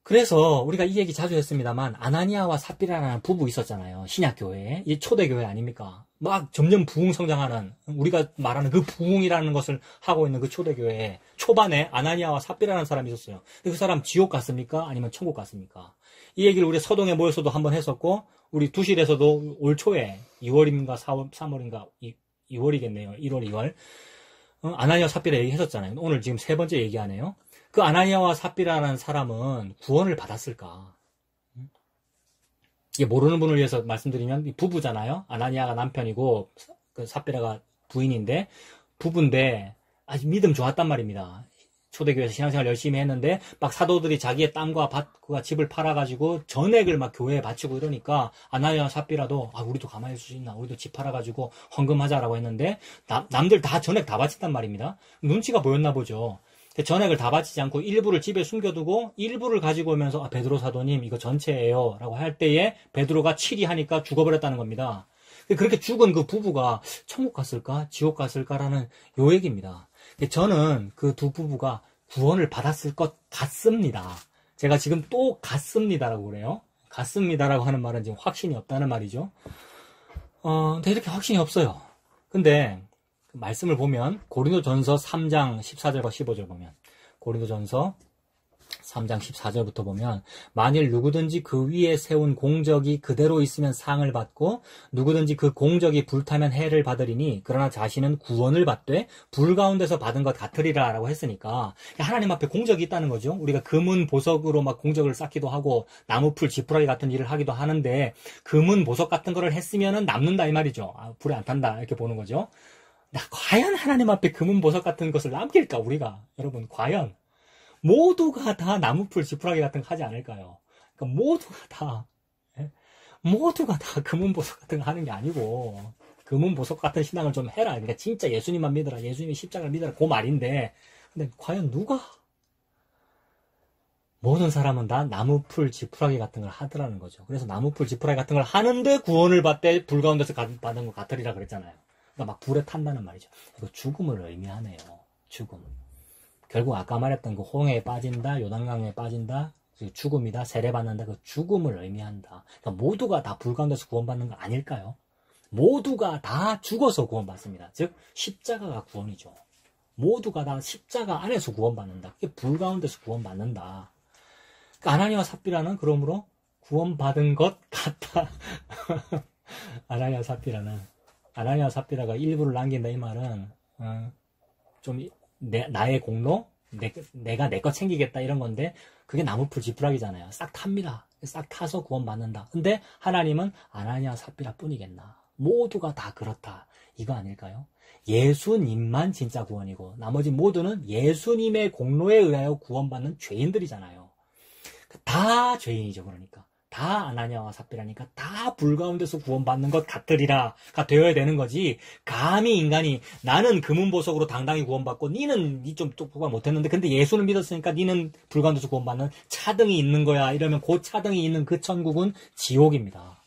그래서 우리가 이 얘기 자주 했습니다만, 아나니아와 삽비라라는 부부 있었잖아요. 신약교회에. 이 초대교회 아닙니까? 막 점점 부흥 성장하는, 우리가 말하는 그 부흥이라는 것을 하고 있는 그 초대교회에 초반에 아나니아와 삽비라는 사람이 있었어요. 그 사람 지옥 갔습니까? 아니면 천국 갔습니까? 이 얘기를 우리 서동에 모여서도 한번 했었고, 우리 두실에서도 올 초에 2월인가 3월인가 2월이겠네요. 1월, 2월. 아나니아와 삽비라 얘기했었잖아요. 오늘 지금 세 번째 얘기하네요. 그 아나니아와 삽비라라는 사람은 구원을 받았을까? 이게 모르는 분을 위해서 말씀드리면, 부부잖아요. 아나니아가 남편이고 그 삽비라가 부인인데, 부부인데 아주 믿음 좋았단 말입니다. 초대교회에서 신앙생활 열심히 했는데 막 사도들이 자기의 땅과 밭과 집을 팔아가지고 전액을 막 교회에 바치고 이러니까 아나니아와 삽비라도 우리도 가만히 있을 수 있나, 우리도 집 팔아가지고 헌금하자라고 했는데 남들 다 전액 다 바친단 말입니다. 눈치가 보였나 보죠. 전액을 다 바치지 않고 일부를 집에 숨겨두고 일부를 가지고 오면서 베드로 사도님 이거 전체예요 라고 할 때에 베드로가 치리하니까 죽어버렸다는 겁니다. 그렇게 죽은 그 부부가 천국 갔을까 지옥 갔을까라는 요 얘기입니다. 저는 그 두 부부가 구원을 받았을 것 같습니다. 제가 지금 또 같습니다라고 그래요. 같습니다라고 하는 말은 지금 확신이 없다는 말이죠. 근데 이렇게 확신이 없어요. 근데 말씀을 보면 고린도전서 3장 14절과 15절 보면, 고린도전서 3장 14절부터 보면 만일 누구든지 그 위에 세운 공적이 그대로 있으면 상을 받고 누구든지 그 공적이 불타면 해를 받으리니 그러나 자신은 구원을 받되 불 가운데서 받은 것 같으리라 라고 했으니까 하나님 앞에 공적이 있다는 거죠. 우리가 금은 보석으로 막 공적을 쌓기도 하고 나무풀 지푸라기 같은 일을 하기도 하는데 금은 보석 같은 거를 했으면 남는다 이 말이죠. 불에 안 탄다 이렇게 보는 거죠. 과연 하나님 앞에 금은 보석 같은 것을 남길까 우리가? 여러분 과연 모두가 다 나무풀 지푸라기 같은 거 하지 않을까요? 그러니까 모두가 다 금은 보석 같은 거 하는 게 아니고 금은 보석 같은 신앙을 좀 해라. 그러니까 진짜 예수님만 믿어라. 예수님의 십자가를 믿어라. 그 말인데 근데 과연 누가? 모든 사람은 다 나무풀 지푸라기 같은 걸 하더라는 거죠. 그래서 나무풀 지푸라기 같은 걸 하는데 구원을 받되 불 가운데서 받은 것 같으리라 그랬잖아요. 그러니까 막 불에 탄다는 말이죠. 이거 죽음을 의미하네요. 죽음. 결국 아까 말했던 그 홍해에 빠진다, 요단강에 빠진다, 죽음이다, 세례받는다, 그 죽음을 의미한다. 그러니까 모두가 다 불 가운데서 구원받는 거 아닐까요? 모두가 다 죽어서 구원받습니다. 즉 십자가가 구원이죠. 모두가 다 십자가 안에서 구원받는다. 그게 불 가운데서 구원받는다. 그러니까 아나니아와 삽비라는 그러므로 구원받은 것 같다. 아나니아와 삽비라가 일부를 남긴다 이 말은 좀 나의 공로, 내가 내 거 챙기겠다 이런 건데 그게 나무풀 지푸라기잖아요. 싹 탑니다. 싹 타서 구원받는다. 근데 하나님은 아나니아와 삽비라 뿐이겠나. 모두가 다 그렇다. 이거 아닐까요? 예수님만 진짜 구원이고 나머지 모두는 예수님의 공로에 의하여 구원받는 죄인들이잖아요. 다 죄인이죠. 그러니까 다 아나니아와 삽비라니까 다 불 가운데서 구원받는 것 같으리라가 되어야 되는 거지. 감히 인간이 나는 금은 보석으로 당당히 구원받고 니는 니 좀 구원 못했는데 근데 예수를 믿었으니까 니는 불 가운데서 구원받는 차등이 있는 거야. 이러면 그 차등이 있는 그 천국은 지옥입니다.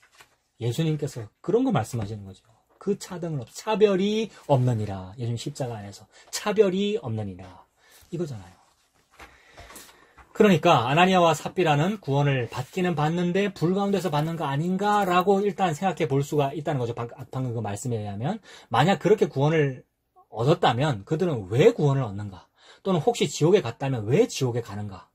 예수님께서 그런 거 말씀하시는 거죠. 그 차별이 없느니라. 예수님 십자가 안에서 차별이 없느니라. 이거잖아요. 그러니까 아나니아와 삽비라는 구원을 받기는 받는데 불 가운데서 받는 거 아닌가라고 일단 생각해 볼 수가 있다는 거죠. 방금 그 말씀에 의하면 만약 그렇게 구원을 얻었다면 그들은 왜 구원을 얻는가? 또는 혹시 지옥에 갔다면 왜 지옥에 가는가?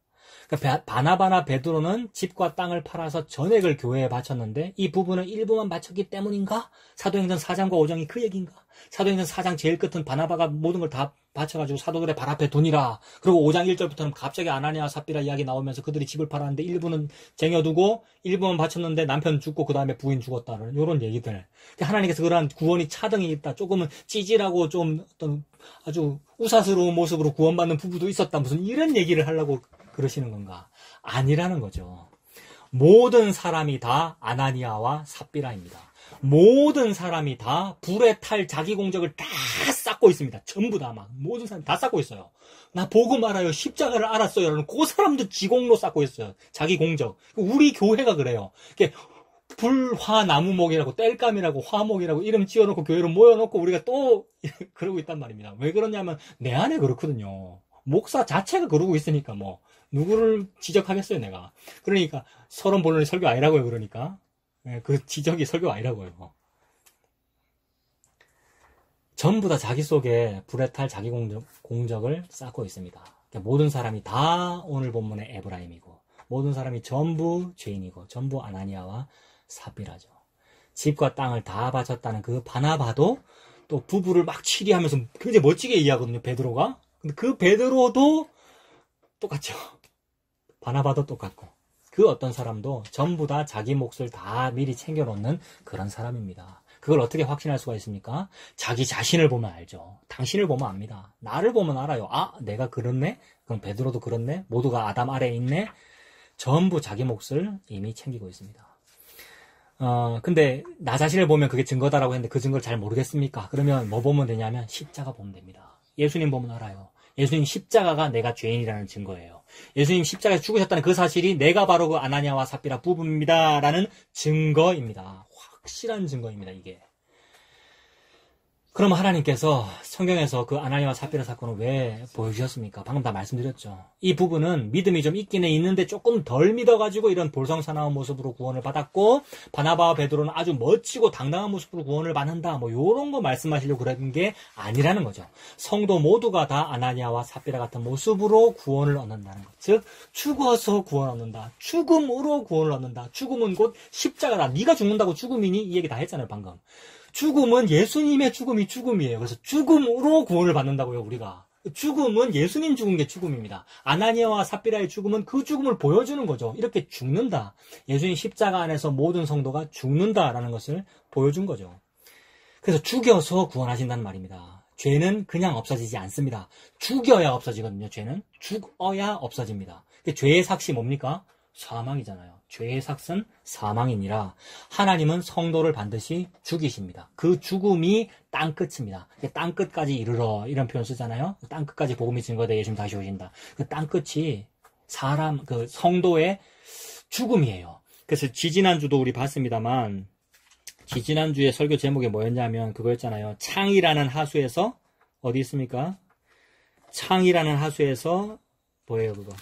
그러니까 바나바나 베드로는 집과 땅을 팔아서 전액을 교회에 바쳤는데 이 부분은 일부만 바쳤기 때문인가? 사도행전 4장과 5장이 그 얘기인가? 사도행전 4장 제일 끝은 바나바가 모든 걸 다 바쳐가지고 사도들의 발 앞에 돈이라. 그리고 5장 1절부터는 갑자기 아나니아 삽비라 이야기 나오면서 그들이 집을 팔았는데 일부는 쟁여두고 일부만 바쳤는데 남편 죽고 그 다음에 부인 죽었다는 이런 얘기들. 하나님께서 그러한 구원이 차등이 있다. 조금은 찌질하고 좀 어떤 아주 우사스러운 모습으로 구원받는 부부도 있었다. 무슨 이런 얘기를 하려고 그러시는 건가? 아니라는 거죠. 모든 사람이 다 아나니아와 삽비라입니다. 모든 사람이 다 불에 탈 자기 공적을 다 쌓고 있습니다. 전부 다 막 모든 사람이 다 쌓고 있어요. 나 복음 알아요. 십자가를 알았어요. 라는 그 사람도 지공로 쌓고 있어요. 자기 공적. 우리 교회가 그래요. 불화나무목이라고 땔감이라고 화목이라고 이름 지어놓고 교회로 모여놓고 우리가 또 그러고 있단 말입니다. 왜 그러냐면 내 안에 그렇거든요. 목사 자체가 그러고 있으니까 뭐 누구를 지적하겠어요 내가. 그러니까 서론 본론이 설교 아니라고요. 그러니까 그 지적이 설교 아니라고요. 전부 다 자기 속에 불에 탈 자기 공적을 쌓고 있습니다. 그러니까 모든 사람이 다 오늘 본문의 에브라임이고 모든 사람이 전부 죄인이고 전부 아나니아와 삽비라죠. 집과 땅을 다 바쳤다는 그 바나바도 또 부부를 막 치리하면서 굉장히 멋지게 이해하거든요. 베드로가. 근데 그 베드로도 똑같죠. 바나바도 똑같고 그 어떤 사람도 전부 다 자기 몫을 다 미리 챙겨놓는 그런 사람입니다. 그걸 어떻게 확신할 수가 있습니까? 자기 자신을 보면 알죠. 당신을 보면 압니다. 나를 보면 알아요. 아, 내가 그렇네? 그럼 베드로도 그렇네? 모두가 아담 아래에 있네? 전부 자기 몫을 이미 챙기고 있습니다. 근데 나 자신을 보면 그게 증거다라고 했는데 그 증거를 잘 모르겠습니까? 그러면 뭐 보면 되냐면 십자가 보면 됩니다. 예수님 보면 알아요. 예수님 십자가가 내가 죄인이라는 증거예요. 예수님 십자가에 죽으셨다는 그 사실이 내가 바로 그 아나니아와 삽비라 부부입니다라는 증거입니다. 확실한 증거입니다. 이게. 그럼 하나님께서 성경에서 그 아나니아와 삽비라 사건을 왜 보여주셨습니까? 방금 다 말씀드렸죠. 이 부분은 믿음이 좀 있기는 있는데 조금 덜 믿어가지고 이런 볼성사나운 모습으로 구원을 받았고, 바나바와 베드로는 아주 멋지고 당당한 모습으로 구원을 받는다, 뭐 요런 거 말씀하시려고 그런 게 아니라는 거죠. 성도 모두가 다 아나니아와 삽비라 같은 모습으로 구원을 얻는다는 것. 즉 죽어서 구원 얻는다. 죽음으로 구원을 얻는다. 죽음은 곧 십자가다. 네가 죽는다고 죽음이니? 이 얘기 다 했잖아요, 방금. 죽음은 예수님의 죽음이 죽음이에요. 그래서 죽음으로 구원을 받는다고요, 우리가. 죽음은 예수님 죽은 게 죽음입니다. 아나니아와 삽비라의 죽음은 그 죽음을 보여주는 거죠. 이렇게 죽는다. 예수님 십자가 안에서 모든 성도가 죽는다라는 것을 보여준 거죠. 그래서 죽여서 구원하신다는 말입니다. 죄는 그냥 없어지지 않습니다. 죽여야 없어지거든요, 죄는. 죽어야 없어집니다. 죄의 삭시 뭡니까? 사망이잖아요. 죄의 삭은 사망이니라 하나님은 성도를 반드시 죽이십니다. 그 죽음이 땅끝입니다. 땅끝까지 이르러 이런 표현 쓰잖아요. 땅끝까지 복음이 증거돼 예수님 다시 오신다. 그 땅끝이 사람, 그 성도의 죽음이에요. 그래서 지지난주도 우리 봤습니다만, 지지난주에 설교 제목이 뭐였냐면 그거였잖아요. 창이라는 하수에서, 어디 있습니까? 창이라는 하수에서, 뭐예요 그거?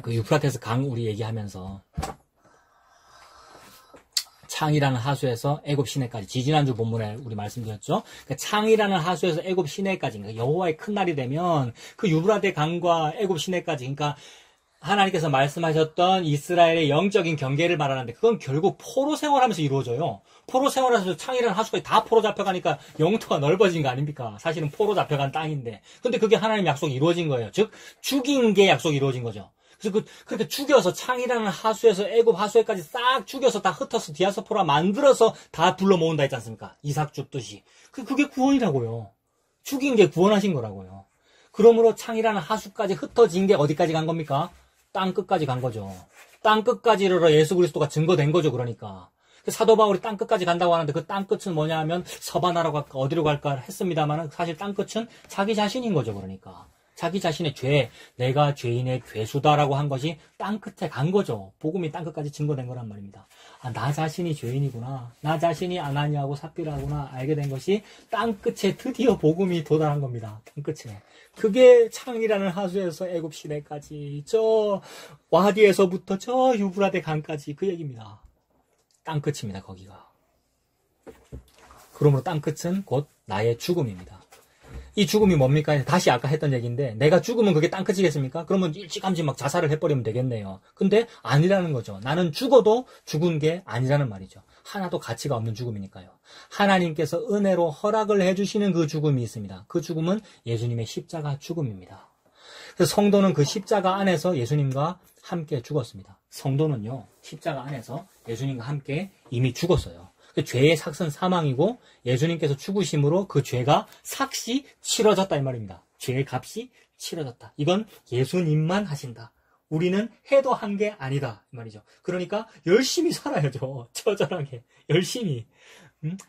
그 유프라테스 강 우리 얘기하면서 창이라는 하수에서 애굽 시내까지, 지지난주 본문에 우리 말씀드렸죠. 그러니까 창이라는 하수에서 애굽 시내까지, 그러니까 여호와의 큰 날이 되면 그 유브라데 강과 애굽 시내까지, 그러니까 하나님께서 말씀하셨던 이스라엘의 영적인 경계를 말하는데 그건 결국 포로 생활하면서 이루어져요. 포로 생활하면서 창이라는 하수까지 다 포로 잡혀가니까 영토가 넓어진 거 아닙니까? 사실은 포로 잡혀간 땅인데. 근데 그게 하나님 약속이 이루어진 거예요. 즉 죽인 게 약속이 이루어진 거죠. 그래서 그렇게 죽여서 창이라는 하수에서 애굽 하수에까지 싹 죽여서 다 흩어서 디아스포라 만들어서 다 불러 모은다 했지 않습니까? 이삭 줍듯이. 그게 구원이라고요. 죽인 게 구원하신 거라고요. 그러므로 창이라는 하수까지 흩어진 게 어디까지 간 겁니까? 땅끝까지 간 거죠. 땅끝까지 이르러 예수 그리스도가 증거된 거죠. 그러니까 사도 바울이 땅끝까지 간다고 하는데 그 땅끝은 뭐냐 하면 서바나로 갈까 어디로 갈까 했습니다만 사실 땅끝은 자기 자신인 거죠. 그러니까 자기 자신의 죄, 내가 죄인의 죄수다라고 한 것이 땅끝에 간 거죠. 복음이 땅끝까지 증거된 거란 말입니다. 아, 나 자신이 죄인이구나, 나 자신이 아나니아하고 삽비라구나 알게 된 것이 땅끝에 드디어 복음이 도달한 겁니다. 땅끝에. 그게 창이라는 하수에서 애굽 시내까지, 저 와디에서부터 저 유브라데 강까지 그 얘기입니다. 땅끝입니다. 거기가. 그러므로 땅끝은 곧 나의 죽음입니다. 이 죽음이 뭡니까? 다시 아까 했던 얘기인데, 내가 죽으면 그게 땅끝이겠습니까? 그러면 일찌감치 막 자살을 해버리면 되겠네요. 근데 아니라는 거죠. 나는 죽어도 죽은 게 아니라는 말이죠. 하나도 가치가 없는 죽음이니까요. 하나님께서 은혜로 허락을 해주시는 그 죽음이 있습니다. 그 죽음은 예수님의 십자가 죽음입니다. 그래서 성도는 그 십자가 안에서 예수님과 함께 죽었습니다. 성도는요, 십자가 안에서 예수님과 함께 이미 죽었어요. 그 죄의 삭은 사망이고 예수님께서 죽으심으로 그 죄가 삭시 치러졌다 이 말입니다. 죄의 값이 치러졌다. 이건 예수님만 하신다. 우리는 해도 한 게 아니다 이 말이죠. 그러니까 열심히 살아야죠. 처절하게 열심히.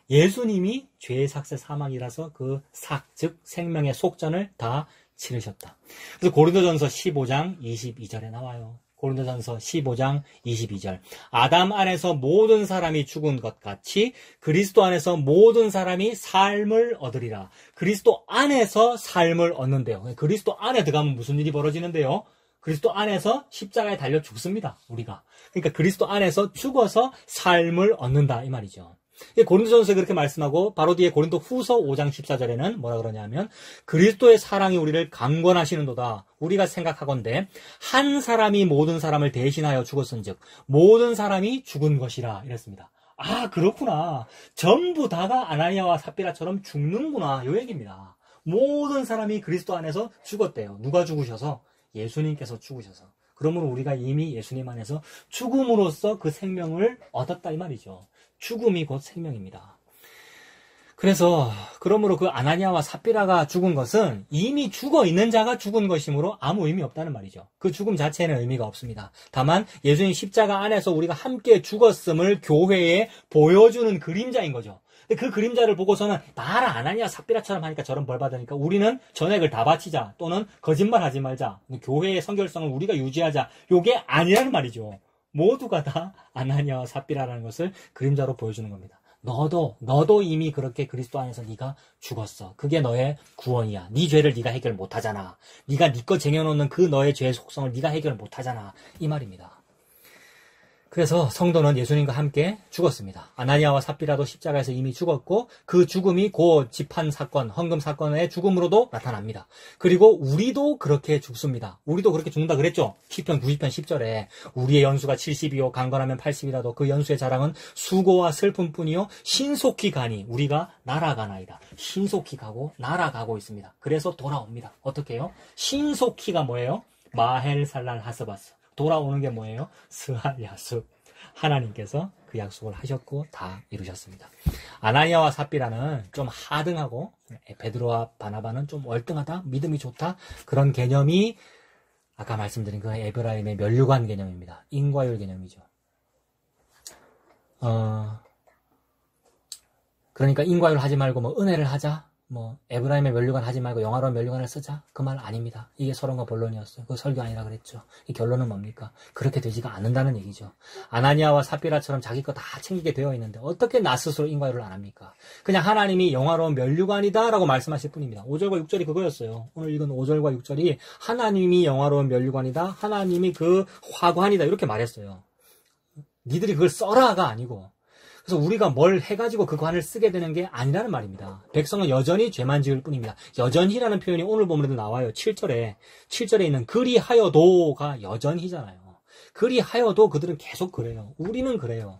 예수님이 죄의 삭세 사망이라서 그 삭, 즉 생명의 속전을 다 치르셨다. 그래서 고린도전서 15장 22절에 나와요. 고린도전서 15장 22절. 아담 안에서 모든 사람이 죽은 것 같이 그리스도 안에서 모든 사람이 삶을 얻으리라. 그리스도 안에서 삶을 얻는데요. 그리스도 안에 들어가면 무슨 일이 벌어지는데요? 그리스도 안에서 십자가에 달려 죽습니다. 우리가. 그러니까 그리스도 안에서 죽어서 삶을 얻는다 이 말이죠. 고린도전서에 그렇게 말씀하고 바로 뒤에 고린도 후서 5장 14절에는 뭐라 그러냐면 그리스도의 사랑이 우리를 강권하시는도다. 우리가 생각하건대 한 사람이 모든 사람을 대신하여 죽었은즉 모든 사람이 죽은 것이라 이랬습니다. 아 그렇구나. 전부 다가 아나니아와 삽비라처럼 죽는구나. 이 얘기입니다. 모든 사람이 그리스도 안에서 죽었대요. 누가 죽으셔서? 예수님께서 죽으셔서. 그러므로 우리가 이미 예수님 안에서 죽음으로써 그 생명을 얻었다 이 말이죠. 죽음이 곧 생명입니다. 그래서 그러므로 그 아나니아와 삽비라가 죽은 것은 이미 죽어 있는 자가 죽은 것이므로 아무 의미 없다는 말이죠. 그 죽음 자체는 의미가 없습니다. 다만 예수님 십자가 안에서 우리가 함께 죽었음을 교회에 보여주는 그림자인 거죠. 그 그림자를 보고서는 나라 아나니아 삽비라처럼 하니까 저런 벌 받으니까 우리는 전액을 다 바치자 또는 거짓말하지 말자, 교회의 성결성을 우리가 유지하자, 요게 아니라는 말이죠. 모두가 다 아나니아와 삽비라라는 것을 그림자로 보여주는 겁니다. 너도 이미 그렇게 그리스도 안에서 네가 죽었어. 그게 너의 구원이야. 네 죄를 네가 해결 못하잖아. 네가 네 거 쟁여놓는 그 너의 죄의 속성을 네가 해결 못하잖아. 이 말입니다. 그래서 성도는 예수님과 함께 죽었습니다. 아나니아와 삽비라도 십자가에서 이미 죽었고 그 죽음이 고 지판 사건, 헌금 사건의 죽음으로도 나타납니다. 그리고 우리도 그렇게 죽습니다. 우리도 그렇게 죽는다 그랬죠? 시편 90편 10절에 우리의 연수가 70이요 강건하면 80이라도 그 연수의 자랑은 수고와 슬픔뿐이요 신속히 가니 우리가 날아가나이다. 신속히 가고 날아가고 있습니다. 그래서 돌아옵니다. 어떻게 해요? 신속히가 뭐예요? 마헬살랄 하스바스. 돌아오는 게 뭐예요? 스할 야수. 하나님께서 그 약속을 하셨고 다 이루셨습니다. 아나니아와 삽비라는 좀 하등하고 베드로와 바나바는 좀 월등하다, 믿음이 좋다 그런 개념이 아까 말씀드린 그 에브라임의 면류관 개념입니다. 인과율 개념이죠. 그러니까 인과율 하지 말고 뭐 은혜를 하자. 뭐 에브라임의 면류관 하지 말고 영화로운 면류관을 쓰자. 그 말 아닙니다. 이게 서론과 본론이었어요. 그 설교 아니라 그랬죠. 이 결론은 뭡니까? 그렇게 되지가 않는다는 얘기죠. 아나니아와 삽비라처럼 자기 거 다 챙기게 되어 있는데 어떻게 나 스스로 인과율을 안 합니까? 그냥 하나님이 영화로운 면류관이다 라고 말씀하실 뿐입니다. 5절과 6절이 그거였어요. 오늘 읽은 5절과 6절이 하나님이 영화로운 면류관이다. 하나님이 그 화관이다. 이렇게 말했어요. 니들이 그걸 써라가 아니고 그래서 우리가 뭘 해가지고 그 관을 쓰게 되는 게 아니라는 말입니다. 백성은 여전히 죄만 지을 뿐입니다. 여전히라는 표현이 오늘 본문에도 나와요. 7절에 있는 그리하여도가 여전히잖아요. 그리하여도 그들은 계속 그래요. 우리는 그래요.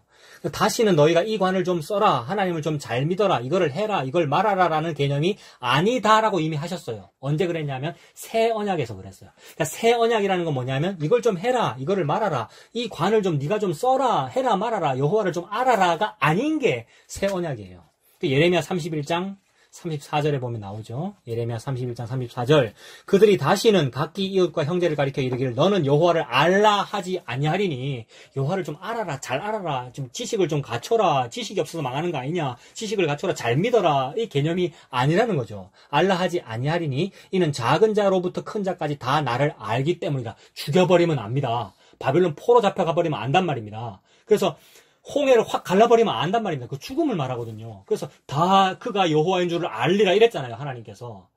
다시는 너희가 이 관을 좀 써라. 하나님을 좀 잘 믿어라. 이거를 해라. 이걸 말하라. 라는 개념이 아니다라고 이미 하셨어요. 언제 그랬냐면 새 언약에서 그랬어요. 그러니까 새 언약이라는 건 뭐냐면 이걸 좀 해라. 이거를 말하라. 이 관을 좀 네가 좀 써라. 해라 말아라. 여호와를 좀 알아라가 아닌 게 새 언약이에요. 예레미야 31장 34절에 보면 나오죠. 예레미야 31장 34절. 그들이 다시는 각기 이웃과 형제를 가리켜 이르기를 너는 여호와를 알라 하지 아니하리니 여호와를 좀 알아라. 잘 알아라. 좀 지식을 좀 갖춰라. 지식이 없어서 망하는 거 아니냐. 지식을 갖춰라. 잘 믿어라. 이 개념이 아니라는 거죠. 알라 하지 아니하리니 이는 작은 자로부터 큰 자까지 다 나를 알기 때문이다. 죽여버리면 압니다. 바벨론 포로 잡혀가 버리면 안단 말입니다. 그래서 홍해를 확 갈라버리면 안단 말입니다. 그 죽음을 말하거든요. 그래서 다 그가 여호와인 줄을 알리라 이랬잖아요. 하나님께서.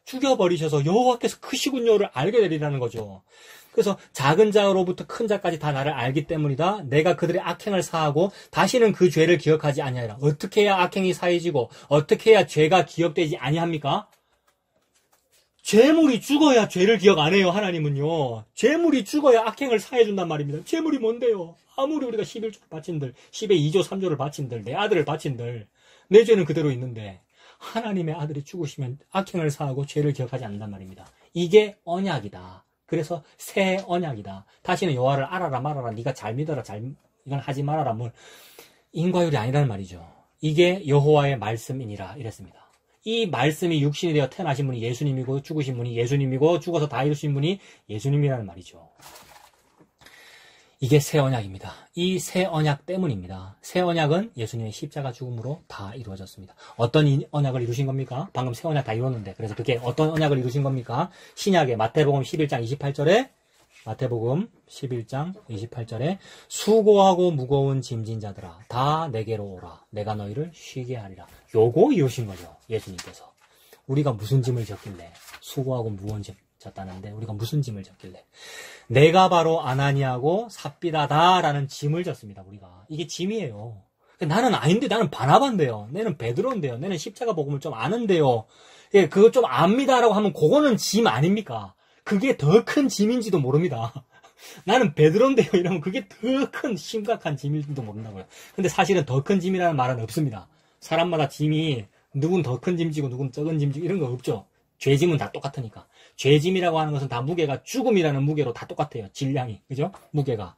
죽여버리셔서 여호와께서 크시군요를 알게 되리라는 거죠. 그래서 작은 자로부터 큰 자까지 다 나를 알기 때문이다. 내가 그들의 악행을 사하고 다시는 그 죄를 기억하지 아니하리라. 어떻게 해야 악행이 사해지고 어떻게 해야 죄가 기억되지 아니합니까? 죄물이 죽어야 죄를 기억 안 해요. 하나님은요. 죄물이 죽어야 악행을 사해준단 말입니다. 죄물이 뭔데요? 아무리 우리가 11조를 바친들 10의 2조 3조를 바친들 내 아들을 바친들 내 죄는 그대로 있는데 하나님의 아들이 죽으시면 악행을 사하고 죄를 기억하지 않는단 말입니다. 이게 언약이다. 그래서 새 언약이다. 다시는 여호와를 알아라 말아라. 네가 잘 믿어라. 이건 하지 말아라. 뭘 인과율이 아니라는 말이죠. 이게 여호와의 말씀이니라 이랬습니다. 이 말씀이 육신이 되어 태어나신 분이 예수님이고 죽으신 분이 예수님이고 죽어서 다 이루신 분이 예수님이라는 말이죠. 이게 새 언약입니다. 이 새 언약 때문입니다. 새 언약은 예수님의 십자가 죽음으로 다 이루어졌습니다. 어떤 언약을 이루신 겁니까? 방금 새 언약 다 이뤘는데 그래서 그게 어떤 언약을 이루신 겁니까? 신약의 마태복음 11장 28절에 수고하고 무거운 짐진 자들아 다 내게로 오라. 내가 너희를 쉬게 하리라. 요거 이루신 거죠. 예수님께서. 우리가 무슨 짐을 졌길래 수고하고 무거운 짐 졌다는데 우리가 무슨 짐을 졌길래 내가 바로 아나니아고 삽비다다라는 짐을 졌습니다. 우리가. 이게 짐이에요. 나는 아닌데 나는 바나바인데요. 나는 베드로인데요. 나는 십자가 복음을 좀 아는데요. 예, 그거 좀 압니다라고 하면 그거는 짐 아닙니까? 그게 더 큰 짐인지도 모릅니다. 나는 베드로인데요. 이러면 그게 더 큰 심각한 짐일지도 모른다고요. 근데 사실은 더 큰 짐이라는 말은 없습니다. 사람마다 짐이 누군 더 큰 짐지고 누군 적은 짐지고 이런 거 없죠. 죄짐은 다 똑같으니까. 죄짐이라고 하는 것은 다 무게가 죽음이라는 무게로 다 똑같아요. 질량이. 그죠? 무게가.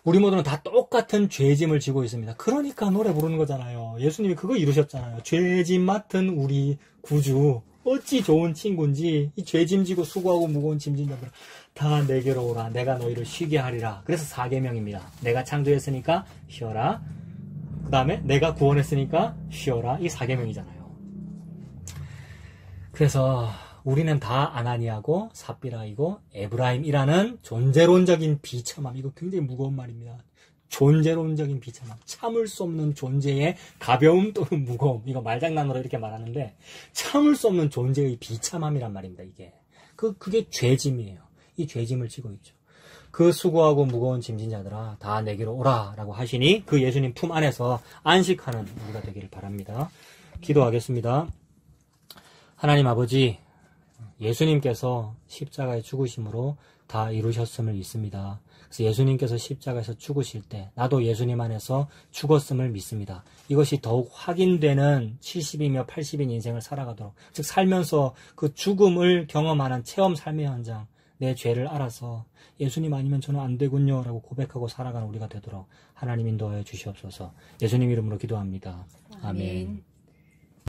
우리 모두는 다 똑같은 죄짐을 지고 있습니다. 그러니까 노래 부르는 거잖아요. 예수님이 그거 이루셨잖아요. 죄짐 맡은 우리 구주. 어찌 좋은 친구인지 이 죄짐 지고 수고하고 무거운 짐진 자들 다 내게로 오라. 내가 너희를 쉬게 하리라. 그래서 4계명입니다. 내가 창조했으니까 쉬어라. 그 다음에 내가 구원했으니까 쉬어라. 이 4계명이잖아요. 그래서 우리는 다 아나니아고 삽비라이고 에브라임이라는 존재론적인 비참함. 이거 굉장히 무거운 말입니다. 존재론적인 비참함, 참을 수 없는 존재의 가벼움 또는 무거움. 이거 말장난으로 이렇게 말하는데 참을 수 없는 존재의 비참함이란 말입니다. 이게 그게 죄짐이에요. 이 죄짐을 지고 있죠. 그 수고하고 무거운 짐진 자들아 다 내게로 오라라고 하시니 그 예수님 품 안에서 안식하는 우리가 되기를 바랍니다. 기도하겠습니다. 하나님 아버지, 예수님께서 십자가에 죽으심으로 다 이루셨음을 믿습니다. 그래서 예수님께서 십자가에서 죽으실 때 나도 예수님 안에서 죽었음을 믿습니다. 이것이 더욱 확인되는 70이며 80인 인생을 살아가도록, 즉 살면서 그 죽음을 경험하는 체험 삶의 현장, 내 죄를 알아서 예수님 아니면 저는 안 되군요 라고 고백하고 살아가는 우리가 되도록 하나님 인도하여 주시옵소서. 예수님 이름으로 기도합니다. 아멘.